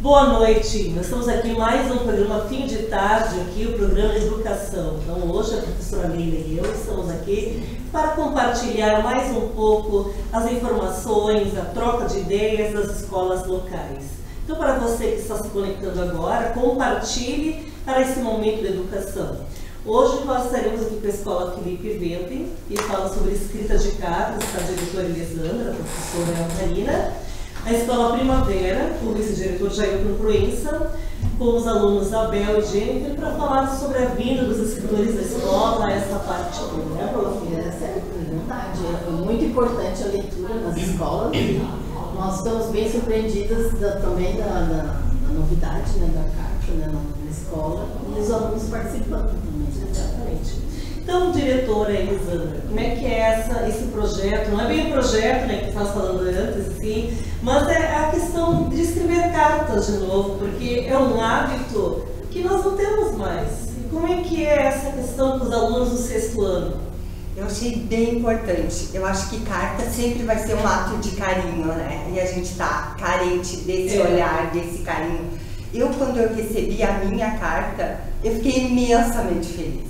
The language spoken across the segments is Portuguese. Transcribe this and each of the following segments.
Boa noite, nós estamos aqui em mais um programa fim de tarde, aqui o programa Educação. Então hoje a professora Leila e eu estamos aqui para compartilhar mais um pouco as informações, a troca de ideias das escolas locais. Então para você que está se conectando agora, compartilhe para esse momento de educação. Hoje nós estaremos aqui com a Escola Felipe Vente, que fala sobre escrita de cartas, a diretora Elisandra, a professora Karina. A Escola Primavera, com o vice-diretor Jailton Proença, com os alunos Abel e Jennifer, para falar sobre a vinda dos escritores da escola, essa parte toda, né, professora? Essa é verdade, é muito importante a leitura nas escolas e nós estamos bem surpreendidas também da novidade, né, da carta, né, na escola e os alunos participando também. Exatamente. Então, diretora Elisandra, como é que é esse projeto? Não é bem o projeto, né, que estava falando antes, sim, mas é a questão de escrever cartas de novo, porque é um hábito que nós não temos mais. E como é que é essa questão com os alunos do 6º ano? Eu achei bem importante. Eu acho que carta sempre vai ser um ato de carinho, né? E a gente está carente desse olhar, desse carinho. Quando eu recebi a minha carta, eu fiquei imensamente feliz.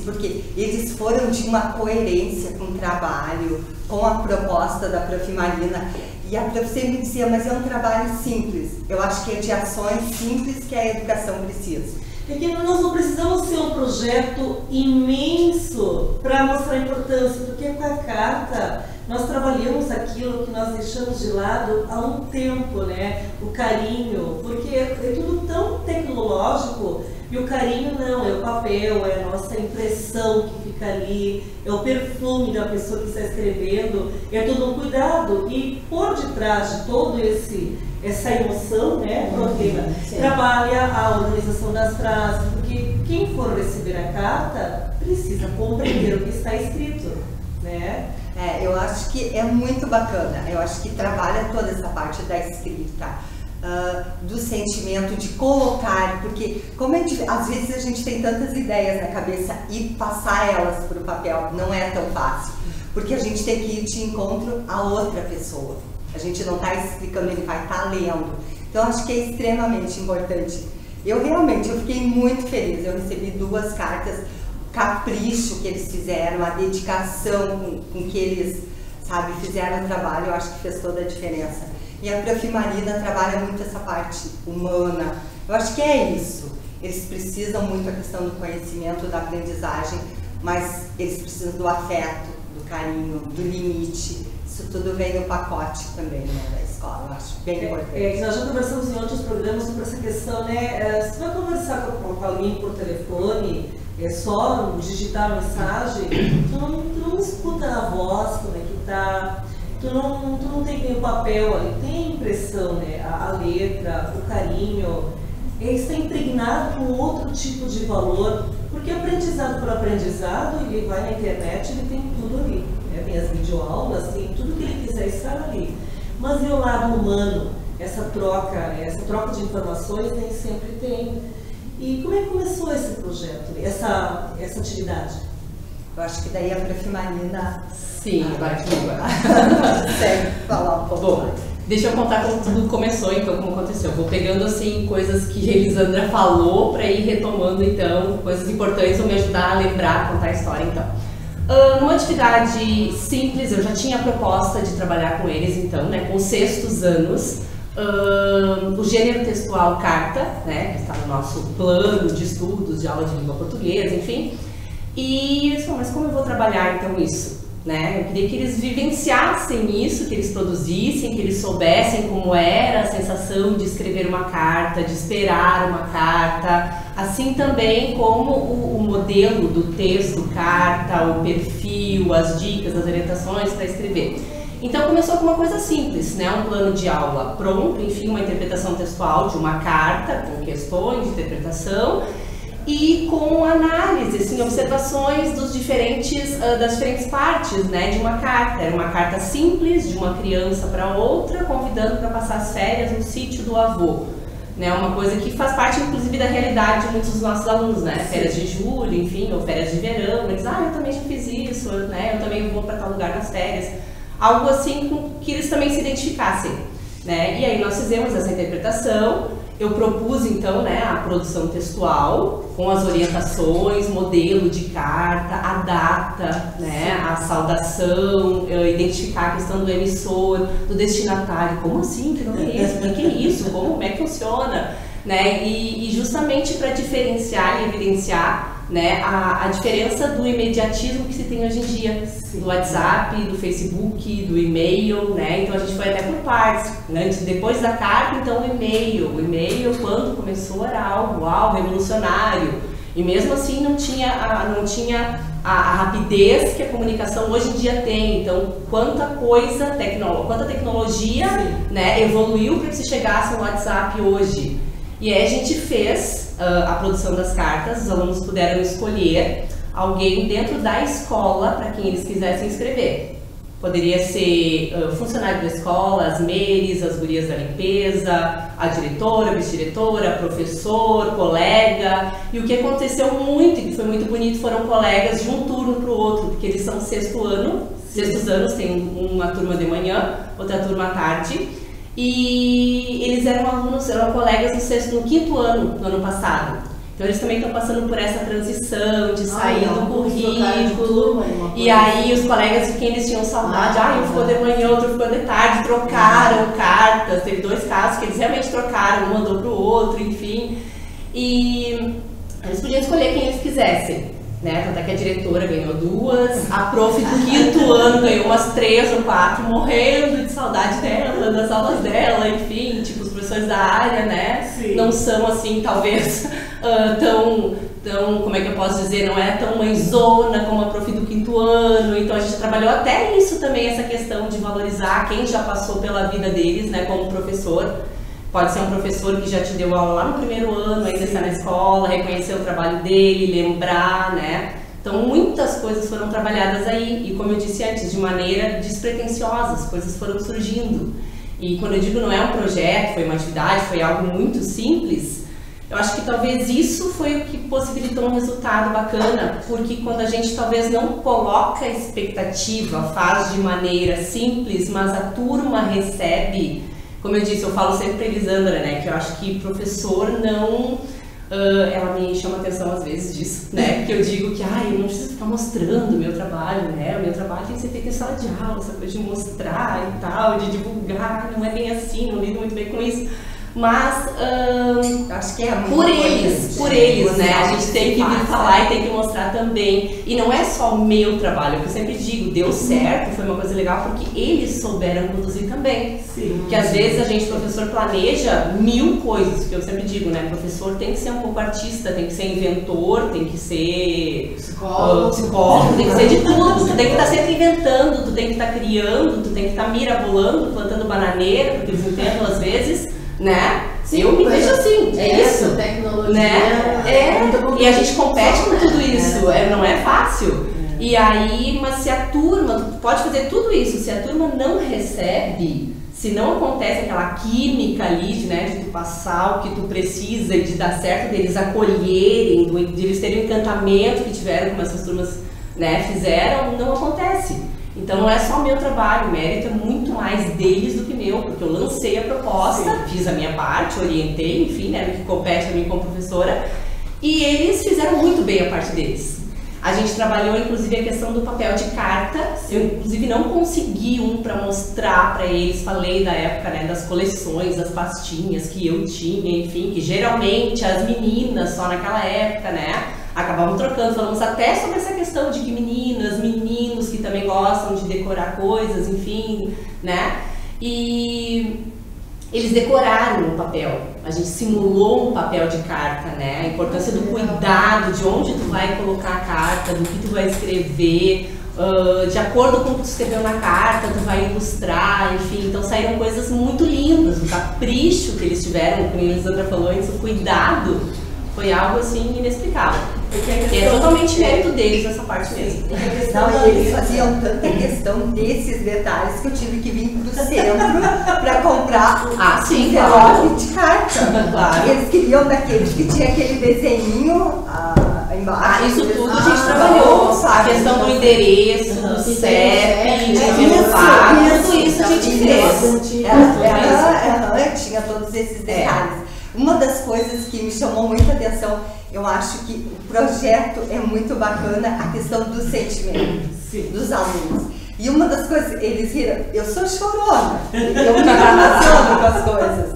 Porque eles foram de uma coerência com o trabalho, com a proposta da Prof. Marina. E a Prof. sempre dizia, mas é um trabalho simples. Eu acho que é de ações simples que a educação precisa. É que nós não precisamos ser um projeto imenso para mostrar a importância, porque com a carta nós trabalhamos aquilo que nós deixamos de lado há um tempo, né? O carinho, porque é tudo tão tecnológico. E o carinho não, é o papel, é a nossa impressão que fica ali, é o perfume da pessoa que está escrevendo, é todo um cuidado. E por detrás de todo essa emoção, né, trabalha a organização das frases, porque quem for receber a carta precisa compreender o que está escrito, né? Eu acho que é muito bacana, eu acho que trabalha toda essa parte da escrita. Do sentimento de colocar, porque como às vezes a gente tem tantas ideias na cabeça e passar elas para o papel não é tão fácil, porque a gente tem que ir de encontro a outra pessoa, a gente não está explicando, ele vai estar lendo, então acho que é extremamente importante. Eu fiquei muito feliz, eu recebi 2 cartas, o capricho que eles fizeram, a dedicação com que eles, fizeram o trabalho, eu acho que fez toda a diferença. E a Prof. Marina trabalha muito essa parte humana. Eu acho que é isso. Eles precisam muito da questão do conhecimento, da aprendizagem, mas eles precisam do afeto, do carinho, do limite. Isso tudo vem no pacote também, né, da escola. Eu acho bem importante. Nós já conversamos em outros programas sobre essa questão, né? Se vai conversar com alguém por telefone, é só digitar mensagem, tu não escuta a voz, como é que tá. Tu não tem o papel ali, tem a impressão, né? A letra, o carinho, está impregnado com outro tipo de valor, porque aprendizado por aprendizado, ele vai na internet, ele tem tudo ali, né? Tem as videoaulas, tem tudo que ele quiser estar ali. Mas e o lado humano, essa troca de informações nem sempre tem. E como é que começou esse projeto, essa atividade? Eu acho que daí a Prof. Marina... Sim, vai comigo. Consegue falar um pouco. Bom, deixa eu contar como tudo começou, então, como aconteceu. Vou pegando, assim, coisas que a Elisandra falou para ir retomando, então, coisas importantes ou me ajudar a lembrar, a contar a história, então. Numa atividade simples, eu já tinha a proposta de trabalhar com eles, então, né, com os 6º anos, o gênero textual carta, né, que está no nosso plano de estudos, de aula de língua portuguesa, enfim. E eu disse, mas como eu vou trabalhar, então, isso? Né? Eu queria que eles vivenciassem isso, que eles produzissem, que eles soubessem como era a sensação de escrever uma carta, de esperar uma carta, assim também como o modelo do texto, carta, o perfil, as dicas, as orientações para escrever. Então começou com uma coisa simples, né? Um plano de aula pronto, enfim, uma interpretação textual de uma carta, com questões de interpretação, e com análise, assim, observações das diferentes partes, né, de uma carta. Era uma carta simples, de uma criança para outra, convidando para passar as férias no sítio do avô. Né, uma coisa que faz parte, inclusive, da realidade de muitos dos nossos alunos, né, férias de julho, enfim, ou férias de verão, eles, eu também já fiz isso, né, eu também vou para tal lugar nas férias. Algo assim com que eles também se identificassem. né? E aí nós fizemos essa interpretação. Eu propus então, né, a produção textual com as orientações, modelo de carta, a data, né, a saudação, identificar a questão do emissor, do destinatário. Como assim? Que não é isso? O que é isso? Como é que funciona? Né? E justamente para diferenciar e evidenciar, né, a diferença do imediatismo que se tem hoje em dia, do WhatsApp, do Facebook, do e-mail, né? Então a gente foi até por partes, né? Depois da carta, então o e-mail quando começou era algo revolucionário, e mesmo assim não tinha a rapidez que a comunicação hoje em dia tem. Então quanta tecnologia, né, evoluiu para que se chegasse no WhatsApp hoje. E aí a gente fez a produção das cartas, os alunos puderam escolher alguém dentro da escola para quem eles quisessem escrever. Poderia ser funcionário da escola, as MERES, as gurias da limpeza, a diretora, a vice-diretora, professor, colega. E o que aconteceu muito, e que foi muito bonito, foram colegas de um turno para o outro, porque eles são sextos anos, tem uma turma de manhã, outra turma à tarde. E eles eram colegas no quinto ano, no ano passado. Então eles também estão passando por essa transição de sair do currículo. E aí os colegas de quem eles tinham saudade, um ficou de manhã, outro ficou de tarde, trocaram cartas. Teve 2 casos que eles realmente trocaram, um mandou pro outro, enfim. E eles podiam escolher quem eles quisessem, né? Tanto é que a diretora ganhou 2, a prof do quinto ano ganhou umas 3 ou 4, morrendo de saudade dela, das aulas dela, enfim, tipo, os professores da área, né? Sim. Não são assim, talvez, tão, como é que eu posso dizer, não é tão mãezona como a prof do quinto ano. Então a gente trabalhou até isso também, essa questão de valorizar quem já passou pela vida deles, né, como professor. Pode ser um professor que já te deu aula lá no primeiro ano, ainda está na escola, reconhecer o trabalho dele, lembrar, né? Então muitas coisas foram trabalhadas aí, e como eu disse antes, de maneira despretensiosa, as coisas foram surgindo. E quando eu digo não é um projeto, foi uma atividade, foi algo muito simples, eu acho que talvez isso foi o que possibilitou um resultado bacana, porque quando a gente talvez não coloca expectativa, faz de maneira simples, mas a turma recebe. Como eu disse, eu falo sempre para Elisandra, né, que eu acho que professor não... ela me chama atenção às vezes disso, né, porque eu digo que eu não preciso ficar mostrando o meu trabalho, né, o meu trabalho tem que ser feito em sala de aula, essa coisa de mostrar e tal, de divulgar, não é bem assim, não lido muito bem com isso. Mas acho que é por eles, né? A gente tem que vir falar e tem que mostrar também. E não é só o meu trabalho, que eu sempre digo, deu certo, foi uma coisa legal, porque eles souberam conduzir também. Sim. Porque às vezes a gente, professor, planeja 1000 coisas, que eu sempre digo, né? Professor tem que ser um pouco artista, tem que ser inventor, tem que ser psicólogo, tem que ser de tudo. Tu tem que estar sempre inventando, tu tem que estar criando, tu tem que estar mirabolando, plantando bananeira, porque eles entendem às vezes. Né? Sim, eu me vejo assim, é isso, tecnologia, né? E a gente compete com tudo isso, não é fácil. E aí, mas se a turma, tu pode fazer tudo isso, se a turma não recebe, se não acontece aquela química ali, né, de tu passar o que tu precisa e de dar certo, deles acolherem, de eles terem o encantamento que tiveram, como essas turmas, né, fizeram, não acontece. Então não é só meu trabalho, o mérito é muito mais deles do que meu, porque eu lancei a proposta, fiz a minha parte, orientei, enfim, né, no que compete a mim como professora, e eles fizeram muito bem a parte deles. A gente trabalhou inclusive a questão do papel de carta, eu inclusive não consegui para mostrar para eles, falei da época, né, das coleções, das pastinhas que eu tinha, enfim, que geralmente as meninas só naquela época, né, acabavam trocando, falamos até sobre essa questão de que meninas, meninos que também gostam de decorar coisas, enfim, né? E eles decoraram o papel, a gente simulou um papel de carta, né? A importância do cuidado, de onde tu vai colocar a carta, do que tu vai escrever, de acordo com o que tu escreveu na carta, tu vai ilustrar, enfim. Então saíram coisas muito lindas, o capricho que eles tiveram, como a Elisandra falou antes, o cuidado. Foi algo assim inexplicável. Porque é totalmente mérito deles essa parte mesmo. Não, e eles faziam tanta questão desses detalhes que eu tive que vir pro centro para comprar envelope de carta. Claro. Eles queriam daqueles que tinha aquele desenhinho embaixo. Isso tudo a gente trabalhou, sabe? A questão do endereço, do CEP, de tudo isso a gente fez. Uma das coisas que me chamou muita atenção, eu acho que o projeto é muito bacana, a questão do sentimento dos alunos. E uma das coisas, eles viram, eu sou chorona, eu me emociono com as coisas.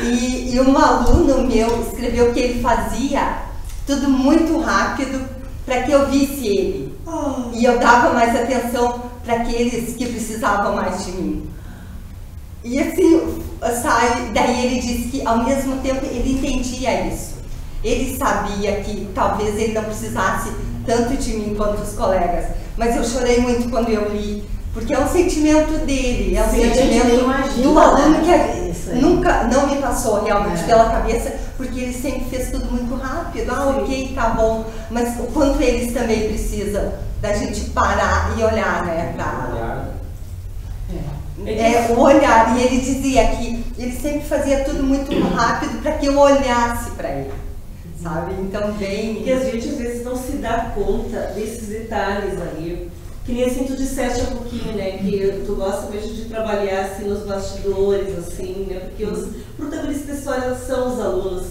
E um aluno meu escreveu que ele fazia tudo muito rápido para que eu visse ele. E eu dava mais atenção para aqueles que precisavam mais de mim. E assim, sabe, daí ele disse que ao mesmo tempo ele entendia isso. Ele sabia que talvez ele não precisasse tanto de mim quanto os colegas, mas eu chorei muito quando eu li, porque é um sentimento dele, é um sentimento do aluno que nunca, não me passou realmente pela cabeça, porque ele sempre fez tudo muito rápido. Ok, tá bom, mas o quanto eles também precisam da gente parar e olhar, né, o olhar. E ele dizia que ele sempre fazia tudo muito rápido para que eu olhasse para ele, sabe? Então, bem... E a gente às vezes não se dá conta desses detalhes aí. Que nem assim tu disseste há pouquinho, né? Que tu gosta mesmo de trabalhar assim nos bastidores, assim, né? Porque os protagonistas da história são os alunos.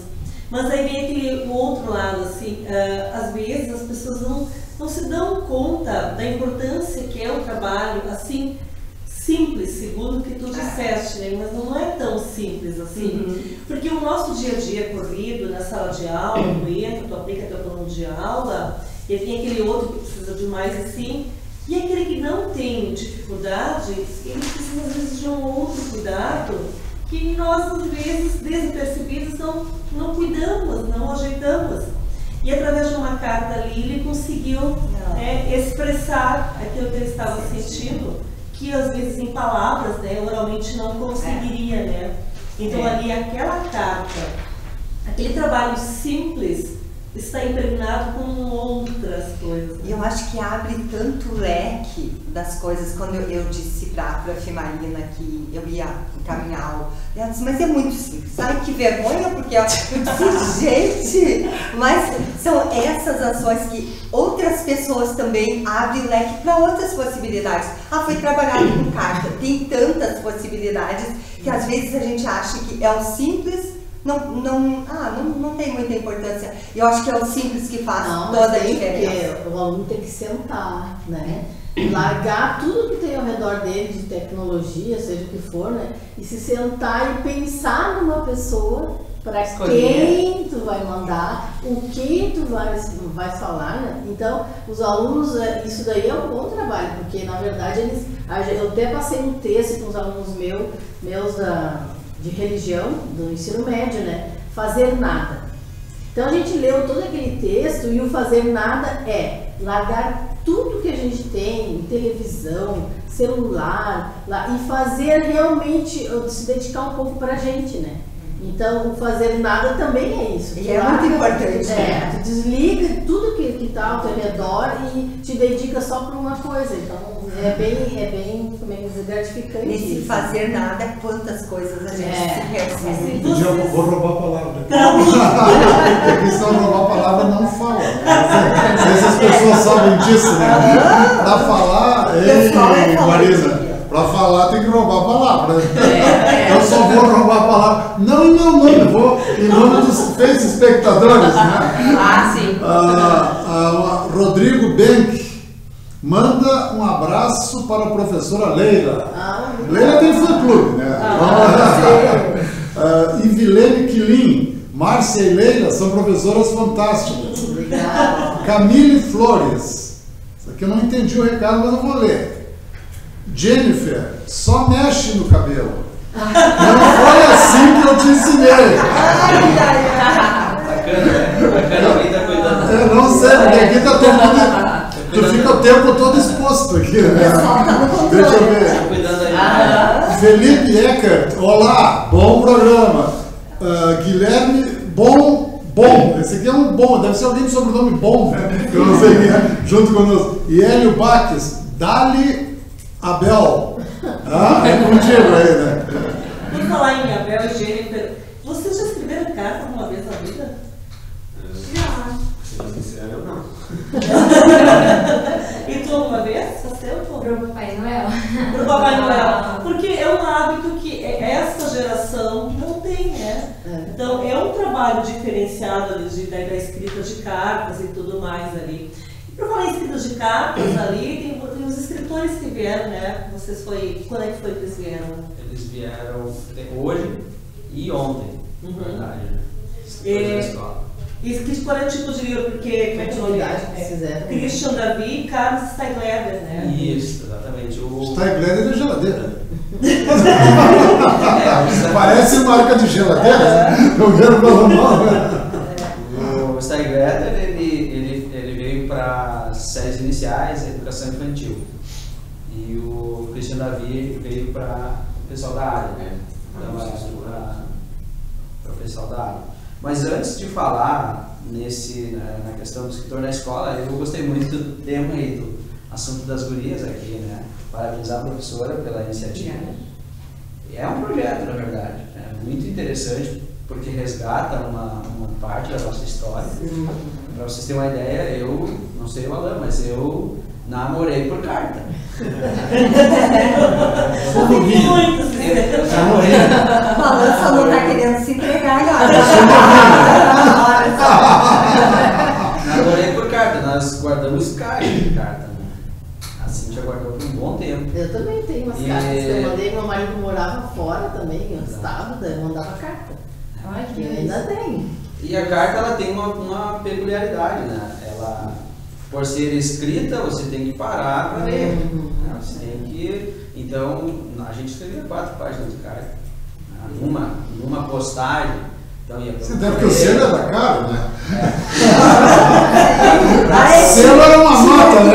Mas aí vem aquele o outro lado, assim, às vezes as pessoas não se dão conta da importância que é o trabalho, assim, simples, segundo o que tu disseste, né? Mas não é tão simples assim. Porque o nosso dia a dia corrido, na sala de aula, tu entra, tu aplica teu plano de aula, e tem aquele outro que precisa de mais assim, e aquele que não tem dificuldade, ele precisa às vezes de um outro cuidado, que nós às vezes, despercebidos, não cuidamos, não ajeitamos. E através de uma carta ali, ele conseguiu expressar aquilo que ele estava sentindo, que às vezes em palavras, né, oralmente não conseguiria, né? Então ali aquela carta, aquele trabalho simples, está impregnado com outras coisas. E eu acho que abre tanto leque das coisas. Quando eu disse para a Prof. Marina que eu ia encaminhar ela disse, mas é muito simples. Ai, que vergonha, porque eu disse, gente, mas são essas ações que outras pessoas também abrem leque para outras possibilidades. Foi trabalhado com carta, tem tantas possibilidades que às vezes a gente acha que é o simples, não tem muita importância. Eu acho que é o simples que faz toda a diferença. Porque o aluno tem que sentar, né? Largar tudo que tem ao redor dele de tecnologia, seja o que for, né? E se sentar e pensar numa pessoa para quem tu vai mandar, o que tu vai falar, né? Então, os alunos, isso daí é um bom trabalho, porque na verdade eu até passei um texto com os alunos meus de religião, do ensino médio, né? Fazer nada. Então a gente leu todo aquele texto e o fazer nada é largar tudo que a gente tem, televisão, celular, e fazer realmente, se dedicar um pouco pra gente, né? Então o fazer nada também é isso. E é muito importante. Tu desliga tudo que está ao teu redor e te dedica só para uma coisa. Então é bem como é que dizer, gratificante. Nesse fazer nada, quantas coisas a gente se percebe. Eu vou roubar a palavra. Porque se eu roubar a palavra, não fala. Não sei se as pessoas sabem disso, né? Para falar, Marina, para falar tem que roubar a palavra. Eu só vou roubar a palavra. Não, eu vou em nome dos feitos espectadores, né? Sim. Rodrigo Benck manda um abraço para a professora Leila. Leila tem fã-clube, né? Ivilene Quilin, Márcia e Leila são professoras fantásticas. Obrigada. Camille Flores, isso aqui eu não entendi o recado, mas eu vou ler. Jennifer, só mexe no cabelo. Não foi assim que eu te ensinei. Bacana, né? Bacana, alguém tá cuidando. Eu não sei, porque aqui tá todo mundo. Tu fica o tempo todo exposto aqui, né? Deixa eu ver. Cuidando aí. Felipe Eckert, olá, bom programa. Guilherme, bom. Esse aqui é um bom, deve ser alguém de sobrenome bom, né? Eu não sei quem é, junto conosco. E Hélio Baques, Dali Abel. É contigo aí, né? Por falar em Abel e Jennifer, vocês já escreveram carta alguma vez na vida? Já. Sincero, não. E tu alguma vez? Faz tempo? Pro Papai Noel. Pro Papai Noel. Porque é um hábito que essa geração não tem, né? Então é um diferenciado ali da escrita de cartas e tudo mais ali. E para falar em escrita de cartas ali, tem os escritores que vieram, né? Quando é que foi que eles vieram? Eles vieram hoje e ontem, na verdade, né? Da escola. E qual é o tipo de livro? Porque, como é que é o nome? Christian Davi e Carlos Steigleder, né? Isso, exatamente. Steigleder é geladeira. Parece marca de geladeira. Eu quero pelo nome. O Steigleder, ele veio para séries iniciais, educação infantil. E o Christian Davi veio para o pessoal da área, né? Para o pessoal da área. Mas antes de falar na questão do escritor na escola, eu gostei muito do tema aí, do assunto das gurias aqui, né? Parabenizar a professora pela iniciativa. É um projeto, na verdade, é muito interessante, porque resgata uma parte da nossa história. Para vocês terem uma ideia, eu, não sei o Alan, mas eu namorei por carta. O Alan só não está querendo se entregar agora. Namorei por carta, nós guardamos caixa de carta. Né? A Cíntia guardou por um bom tempo. Eu também tenho umas cartas que eu mandei, meu marido morava fora também, em outro estado, daí eu mandava carta. Ai, que eu ainda tenho. E a carta ela tem uma peculiaridade, né? Ela, por ser escrita, você tem que parar para ler. Você tem que. Então, a gente escrevia 4 páginas de carta. Numa postagem. Então, ia você deve que o selo era caro, né? É. Selo era uma nota, né?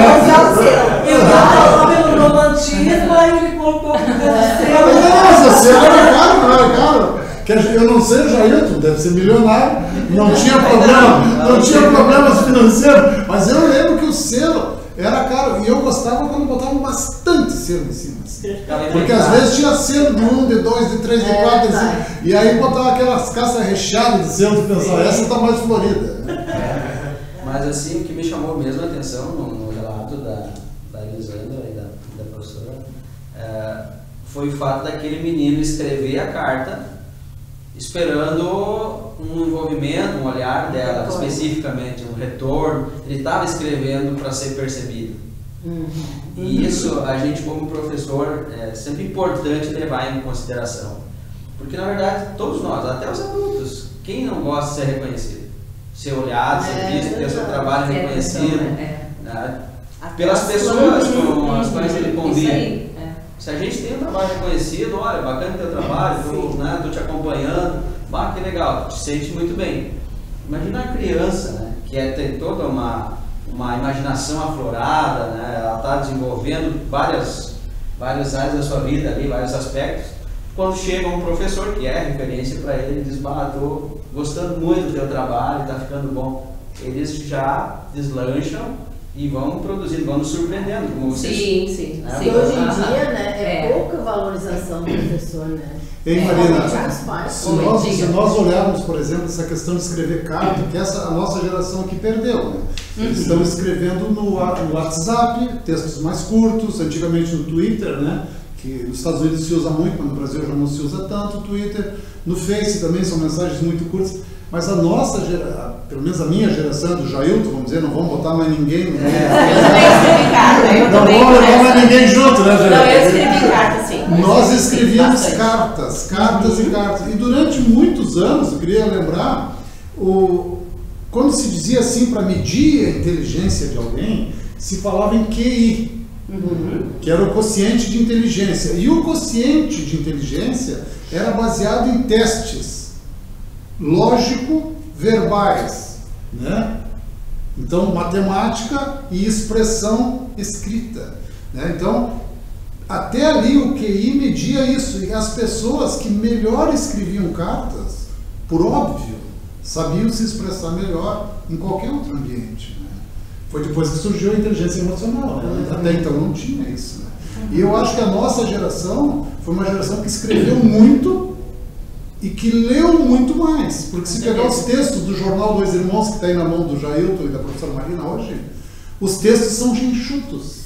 Eu estava pelo romantismo, aí ele colocou o selo. Nossa, selo era caro, não era caro. Eu não sei o Jailton, deve ser milionário, não tinha problemas financeiros, mas eu lembro que o selo era caro e eu gostava quando botavam bastante selo em cima. Assim. Porque às vezes tinha selo de 1, de 2, de 3, de 4, de 5, e aí botava aquelas caças recheadas de selo e pensava, essa tá mais florida. Mas assim, o que me chamou mesmo a atenção no relato da Elisandra e da professora foi o fato daquele menino escrever a carta esperando um envolvimento, um olhar dela, especificamente, um retorno. Ele estava escrevendo para ser percebido. E isso, a gente como professor, é sempre importante levar em consideração. Porque, na verdade, todos nós, até os adultos, quem não gosta de ser reconhecido? Ser olhado, ser visto, ter o seu trabalho reconhecido. Né? Pelas pessoas com as quais ele convive. Se a gente tem um trabalho reconhecido, olha, bacana o teu trabalho, tô te acompanhando, que legal, te sente muito bem. Imagina a criança, né, que tem toda uma imaginação aflorada, né, ela está desenvolvendo várias áreas da sua vida ali, vários aspectos. Quando chega um professor que é referência para ele, ele diz, estou gostando muito do teu trabalho, está ficando bom. Eles já deslancham e vão produzindo, vão nos surpreendendo, como vocês. Sim. Hoje em dia, né, é pouca valorização do professor, né? Ei, Marina, se nós olharmos, por exemplo, essa questão de escrever carta, que a nossa geração aqui perdeu, né? Eles estão escrevendo no WhatsApp, textos mais curtos, antigamente no Twitter, né? Que nos Estados Unidos se usa muito, mas no Brasil já não se usa tanto o Twitter. No Face também são mensagens muito curtas. Mas a nossa geração, pelo menos a minha geração, do Jailton, vamos dizer, não vamos botar mais ninguém. Eu também escrevi carta. Não vamos botar mais ninguém junto, né, Jailton? Não, eu escrevi carta, sim. Nós escrevíamos cartas e cartas. E durante muitos anos, eu queria lembrar, quando se dizia assim para medir a inteligência de alguém, se falava em QI, que era o quociente de inteligência. E o quociente de inteligência era baseado em testes lógico-verbais, né? Então, matemática e expressão escrita, né? Então, até ali o QI media isso, e as pessoas que melhor escreviam cartas, por óbvio, sabiam se expressar melhor em qualquer outro ambiente, né? Foi depois que surgiu a inteligência emocional, né? Até então não tinha isso, né? E eu acho que a nossa geração foi uma geração que escreveu muito e que leu muito mais, porque se pegar os textos do jornal Dois Irmãos, que está aí na mão do Jailton e da professora Marina hoje, os textos são enxutos.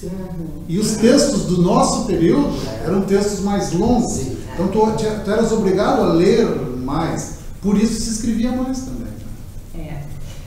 E os textos do nosso período eram textos mais longos. Então tu eras obrigado a ler mais, por isso se escrevia mais também.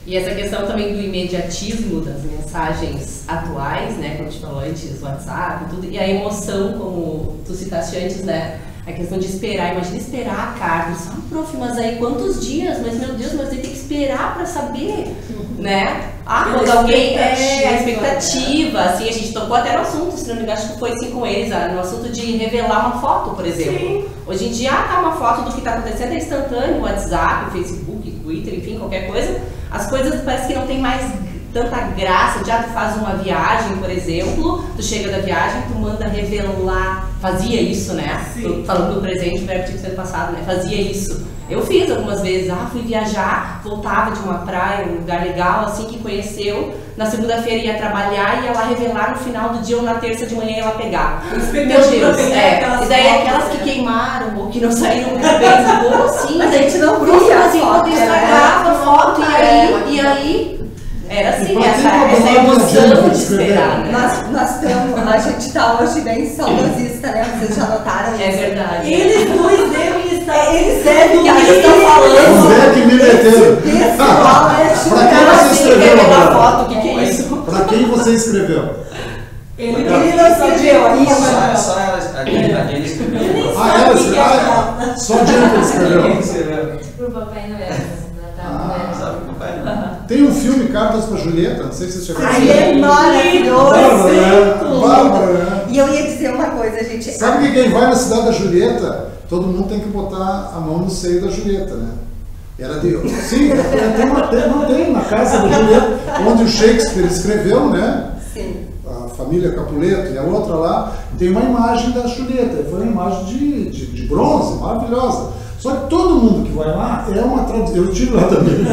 E essa questão também do imediatismo das mensagens atuais, né, como a gente falou antes, WhatsApp e tudo, e a emoção, como tu citaste antes, né, a questão de esperar, imagina esperar a carta, prof, mas aí quantos dias, mas meu Deus, mas tem que esperar para saber, né? Quando alguém, a expectativa, assim, a gente tocou até no assunto, se não me engano, acho que foi assim com eles, no assunto de revelar uma foto, por exemplo. Sim. Hoje em dia, uma foto do que está acontecendo é instantâneo, WhatsApp, Facebook, Twitter, enfim, qualquer coisa. As coisas parece que não tem mais tanta graça, tu faz uma viagem, por exemplo, tu chega da viagem, tu manda revelar, fazia isso, né? Sim. Falando do presente, o verbo tinha que ser passado, né? Fazia isso. Eu fiz algumas vezes, fui viajar, voltava de uma praia, um lugar legal, assim, que conheceu, na segunda-feira ia trabalhar e ia lá revelar no final do dia ou na terça de manhã ia lá pegar. Meu Deus, e daí aquelas que queimaram ou que não saíram muito bem, como assim? A gente não via assim, quando estragava a foto, e aí... Era assim, essa emoção de esperar, né? A gente está hoje bem saudosista, né? Vocês já notaram isso? É verdade. Eles dois devem estar... Eles devem que estão falando. Vamos ver que me meteram. Pra quem você escreveu agora? O que é isso? Pra quem você escreveu? Ele não escreveu. Só a Jenny escreveu. Ela escreveu? Só a Jenny escreveu. Pro Papai Noel. Tem um filme, Cartas para Julieta, não sei se vocês chegaram a ver. É maravilhoso! Bárbara, né? E eu ia dizer uma coisa, gente. Sabe que quem vai na cidade da Julieta, todo mundo tem que botar a mão no seio da Julieta, né? Era de... Sim, tem na casa da Julieta, onde o Shakespeare escreveu, né? Sim. A família Capuleto e a outra lá, tem uma imagem da Julieta. Foi uma imagem de bronze, maravilhosa. Só que todo mundo que vai lá é uma tradição, eu tive lá também,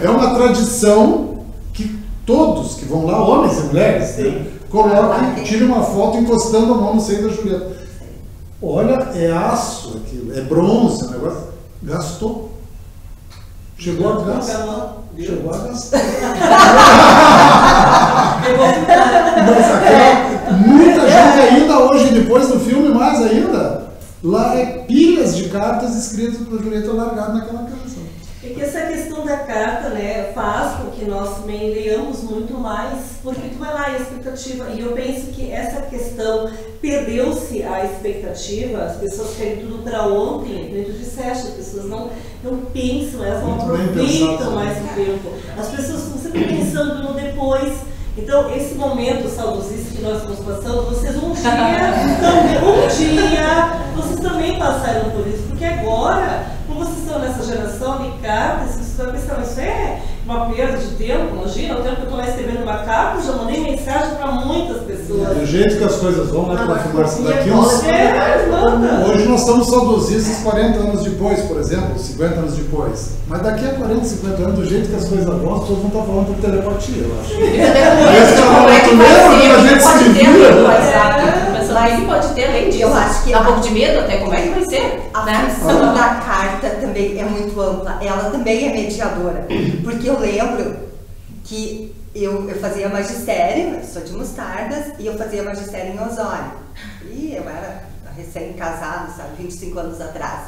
é uma tradição que todos que vão lá, homens e mulheres, colocam, tiram uma foto encostando a mão no seio da Julieta. Olha, é aço aquilo, é bronze, o negócio. Gastou. Chegou a gastar. Chegou a gastar. Mas aquela, muita gente ainda hoje, depois do filme, mais ainda. Lá é pilhas de cartas escritas por Julieta largado naquela canção. É que essa questão da carta, né, faz com que nós também leiamos muito mais, porque tu vai lá e a expectativa, e eu penso que essa questão, perdeu-se a expectativa, as pessoas querem tudo para ontem, como tu disseste, as pessoas não pensam, elas não aproveitam mais o tempo. As pessoas estão sempre pensando no depois. Então, esse momento saudosista que nós estamos passando, vocês vocês também passaram por isso, porque agora, como vocês estão nessa geração de cartas, vocês estão pensando, isso é uma perda de tempo, imagina, o tempo que eu estou lá escrevendo uma carta, já mandei mensagem para muitas pessoas. Do jeito que as coisas vão, né, daqui uns... Hoje nós estamos saudosistas 40 anos depois, por exemplo, 50 anos depois. Mas daqui a 40, 50 anos, do jeito que as coisas vão, as pessoas vão estar falando por telepatia, eu acho. Mas pode ter, além disso, eu acho que dá um pouco de medo até, como é que vai ser? A função da carta também é muito ampla, ela também é mediadora, porque eu lembro que eu fazia magistério, eu sou de Mostardas, e eu fazia magistério em Osório, e eu era recém-casada, sabe, 25 anos atrás,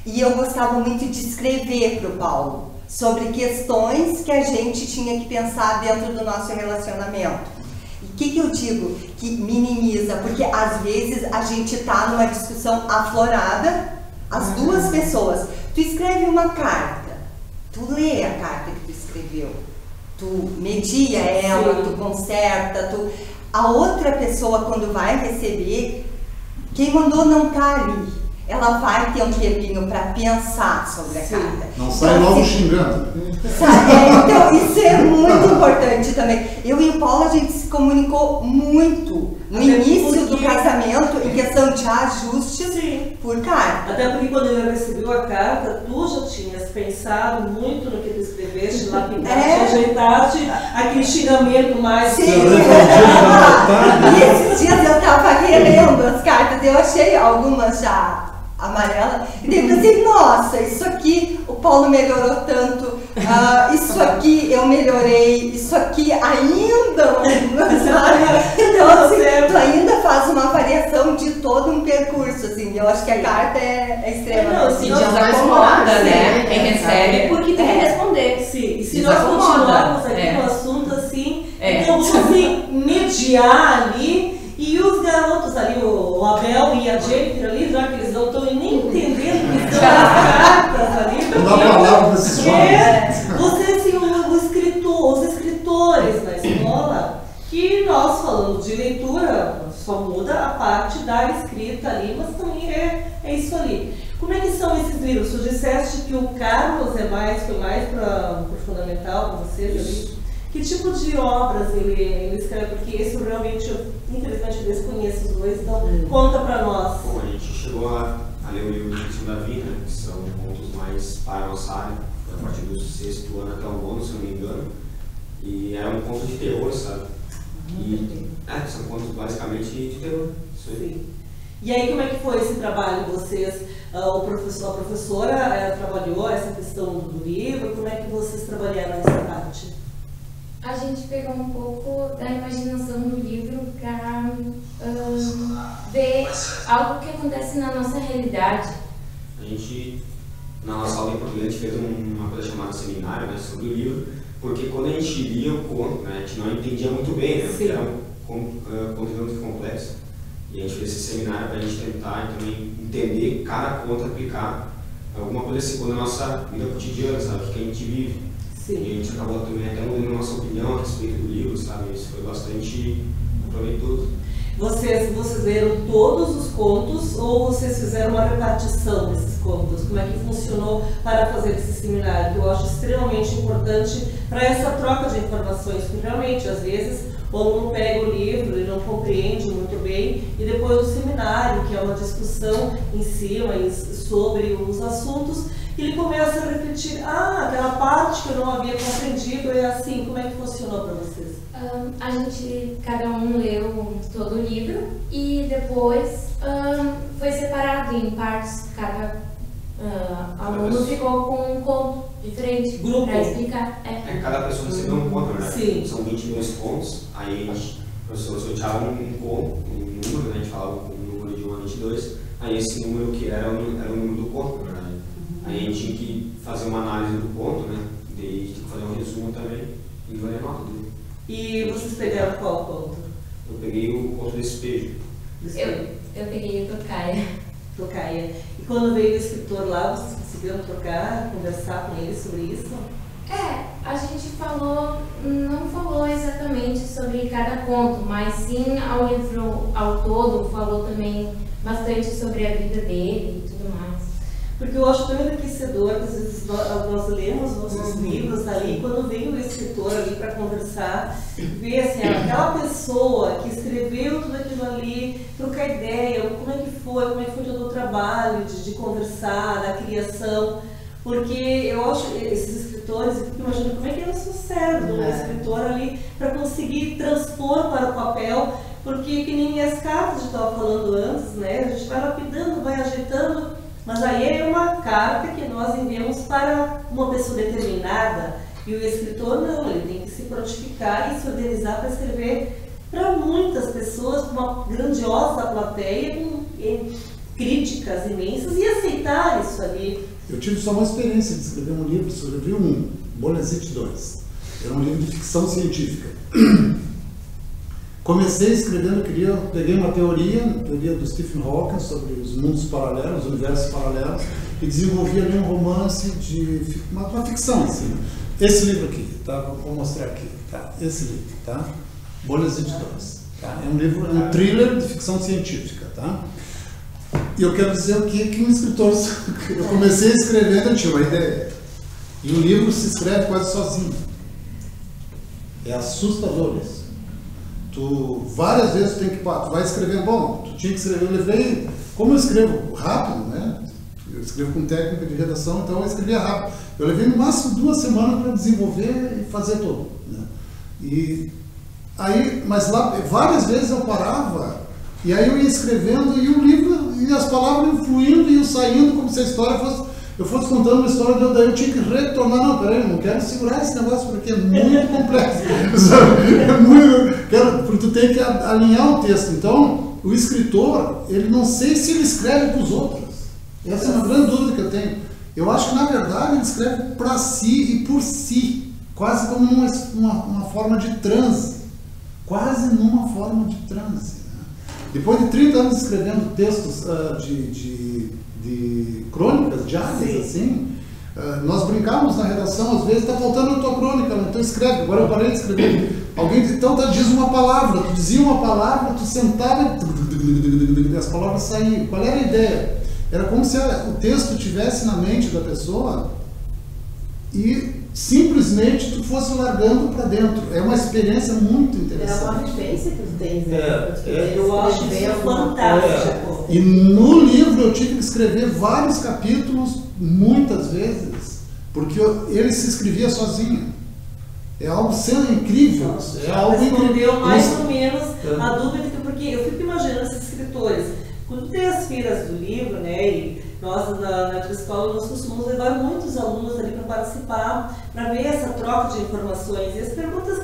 e eu gostava muito de escrever para o Paulo sobre questões que a gente tinha que pensar dentro do nosso relacionamento. E o que eu digo? Que minimiza, porque às vezes a gente está numa discussão aflorada, as duas pessoas. Tu escreve uma carta, tu lê a carta que tu escreveu, tu media ela, tu conserta, a outra pessoa quando vai receber, quem mandou não tá ali. Ela vai ter um tempinho para pensar sobre a carta. Não sai então, logo xingando. Então, isso é muito importante também. Eu e o Paulo, a gente se comunicou muito no início do casamento, em questão de ajustes por carta. Até porque quando ele recebeu a carta, tu já tinhas pensado muito no que tu escreveste, lapidaste, ajeitaste aquele xingamento mais... Sim. E esses dias eu estava relendo as cartas, eu achei algumas já amarela, e daí eu pensei, nossa, isso aqui o Paulo melhorou tanto, isso aqui eu melhorei, isso aqui ainda não, sabe? Então assim, tu ainda faz uma variação de todo um percurso, assim, eu acho que a carta é extremamente desacomoda, né? Quem recebe porque tem que responder. Sim, e se nós guiar ali, e os garotos ali, o Abel e a Jennifer ali, já que eles não estão nem entendendo o que são as cartas ali. Não dá palavra para esses jovens. Você, assim, os escritores da escola, que nós falando de leitura, só muda a parte da escrita ali, mas também é isso ali. Como é que são esses livros? Tu disseste que o Carlos foi mais para o fundamental para vocês ali. Que tipo de obras ele escreve? Porque esse realmente, eu infelizmente desconheço os dois, então conta para nós. Bom, a gente chegou a ler o livro do Cristian Davi, né, que são contos mais para a nossa área, a partir do 6º ano até o 9º, se não me engano. E era um conto de terror, sabe? E são contos basicamente de terror. Isso aí. E aí, como é que foi esse trabalho? Vocês, a professora trabalhou essa questão do livro, como é que vocês trabalharam essa parte? A gente pegou um pouco da imaginação do livro para ver algo que acontece na nossa realidade. A gente, na nossa aula em português, a gente fez uma coisa chamada seminário, né, sobre o livro, porque quando a gente lia o conto, né, a gente não entendia muito bem, né, porque era um conteúdo muito complexo. E a gente fez esse seminário para a gente tentar também entender cada conto, aplicar alguma coisa assim na nossa vida cotidiana, sabe, o que a gente vive. Sim. E a gente acabou também até mudando a nossa opinião a respeito do livro, sabe? Isso foi bastante proveitoso. Vocês leram todos os contos ou vocês fizeram uma repartição desses contos? Como é que funcionou para fazer esse seminário? Que eu acho extremamente importante para essa troca de informações, porque realmente, às vezes, o aluno pega o livro, ele não compreende muito bem, e depois o seminário, que é uma discussão em cima sobre os assuntos, ele começa a refletir, aquela parte que eu não havia compreendido é assim. Como é que funcionou para vocês? A gente, cada um leu todo o livro e depois foi separado em partes. Cada aluno ficou com um conto diferente para explicar. Cada pessoa recebeu um conto, né? Sim. São 22 contos, aí o professor sorteava um conto, um número, né? A gente falava com um número de 1 a 22, aí esse número que era o número do conto, na verdade. Aí a gente tinha que fazer uma análise do conto, né? E tinha que fazer um resumo também e valer a nota dele. E vocês pegaram qual conto? Eu peguei o conto do Despejo. Eu peguei o Tocaia. E quando veio o escritor lá, vocês conseguiram trocar, conversar com ele sobre isso? A gente não falou exatamente sobre cada conto, mas sim ao livro ao todo, falou também bastante sobre a vida dele e tudo mais. Porque eu acho tão enriquecedor que às vezes nós lemos nossos livros ali, quando vem o escritor ali para conversar, ver assim, aquela pessoa que escreveu tudo aquilo ali, trocar ideia, como é que foi todo o trabalho de conversar, da criação, porque eu acho esses escritores, eu fico imaginando como é que é o seu cérebro, um escritor ali, para conseguir transpor para o papel, porque que nem as cartas que a gente estava falando antes, né, a gente vai lapidando, vai ajeitando. Mas aí é uma carta que nós enviamos para uma pessoa determinada e o escritor não, ele tem que se prontificar e se organizar para escrever para muitas pessoas, para uma grandiosa plateia, com críticas imensas e aceitar isso ali. Eu tive só uma experiência de escrever um livro, escrevi Bolezite 2. Era um livro de ficção científica. Comecei escrevendo, peguei uma teoria do Stephen Hawking sobre os mundos paralelos, os universos paralelos, e desenvolvi ali um romance uma ficção, assim. Esse livro aqui, tá? Vou mostrar aqui, tá? Esse livro, tá? Bolezite 2, tá? É um thriller de ficção científica, tá? E eu quero dizer o que um escritor... Eu comecei escrevendo, eu tinha uma ideia. E o livro se escreve quase sozinho. É assustador isso. Várias vezes tu vai escrever, tu tinha que escrever, eu levei, como eu escrevo rápido, né? Eu escrevo com técnica de redação, então eu escrevia rápido. Eu levei no máximo 2 semanas para desenvolver e fazer tudo, né? E aí, mas lá, várias vezes eu parava, e aí eu ia escrevendo, e o livro, e as palavras iam fluindo, e iam saindo, como se a história eu fosse contando uma história, daí eu tinha que retornar, não, peraí, eu não quero segurar esse negócio porque é muito complexo, porque tu tem que alinhar o texto. Então, o escritor, ele não sei se ele escreve para os outros. Essa é uma grande dúvida que eu tenho. Eu acho que, na verdade, ele escreve para si e por si, quase como uma forma de transe. quase numa forma de transe. Né? Depois de 30 anos escrevendo textos de crônicas diárias, assim, nós brincávamos na redação, às vezes está faltando a tua crônica, então escreve. Agora eu parei de escrever. Alguém então diz uma palavra, tu dizia uma palavra, tu sentava e as palavras saíam. Qual era a ideia? Era como se o texto estivesse na mente da pessoa e simplesmente tu fosse largando para dentro. É uma experiência muito interessante. É uma vivência que tu tens, né? Eu acho isso fantástico. E no livro eu tive que escrever vários capítulos, muitas vezes, porque ele se escrevia sozinho. É algo sendo incrível. É algo respondeu mais ou menos a dúvida, porque eu fico imaginando esses escritores. Quando tem as feiras do livro, né, e nós na escola nós costumamos levar muitos alunos ali para participar, para ver essa troca de informações. E as perguntas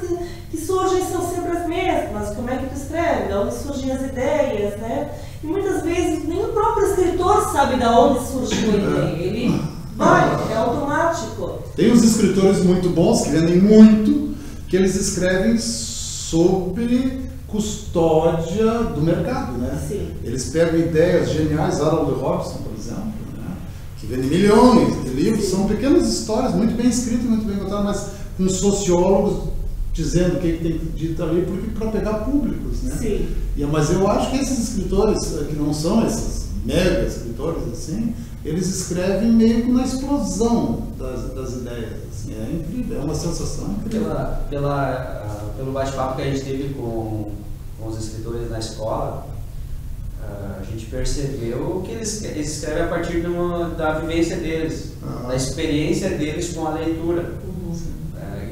que surgem são sempre as mesmas. Como é que tu escreve? De onde surgem as ideias, né? E muitas vezes nem o próprio escritor sabe de onde surgiu a ideia. Ele vai, é automático. Tem uns escritores muito bons que vendem muito, que eles escrevem sobre custódia do mercado, né? Sim. Eles pegam ideias geniais, Harold Robson, por exemplo, né? Que vende milhões de livros. Sim. São pequenas histórias, muito bem escritas, muito bem contadas, mas com sociólogos dizendo o que tem dito ali, porque para pegar públicos, né? Sim. Mas eu acho que esses escritores, que não são esses mega escritores assim, eles escrevem meio que na explosão das ideias. Assim. É incrível, é uma sensação incrível. Pelo bate-papo que a gente teve com os escritores na escola, a gente percebeu que eles escrevem a partir da vivência deles, da experiência deles com a leitura.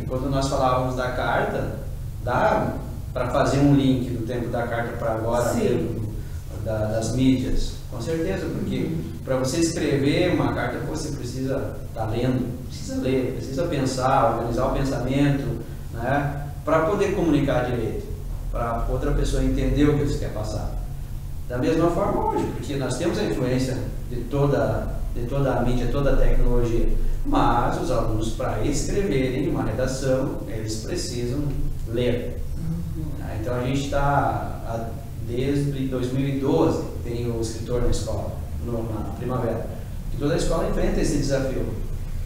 E quando nós falávamos da carta, dá para fazer um link do tempo da carta para agora, das mídias, com certeza, porque para você escrever uma carta você precisa estar lendo, precisa ler, precisa pensar, organizar o pensamento, né? Para poder comunicar direito, para outra pessoa entender o que você quer passar. Da mesma forma hoje, porque nós temos a influência de toda a mídia, toda a tecnologia, mas os alunos, para escreverem uma redação, eles precisam ler. Então a gente está, desde 2012, tem o escritor na escola, na primavera, e toda a escola enfrenta esse desafio,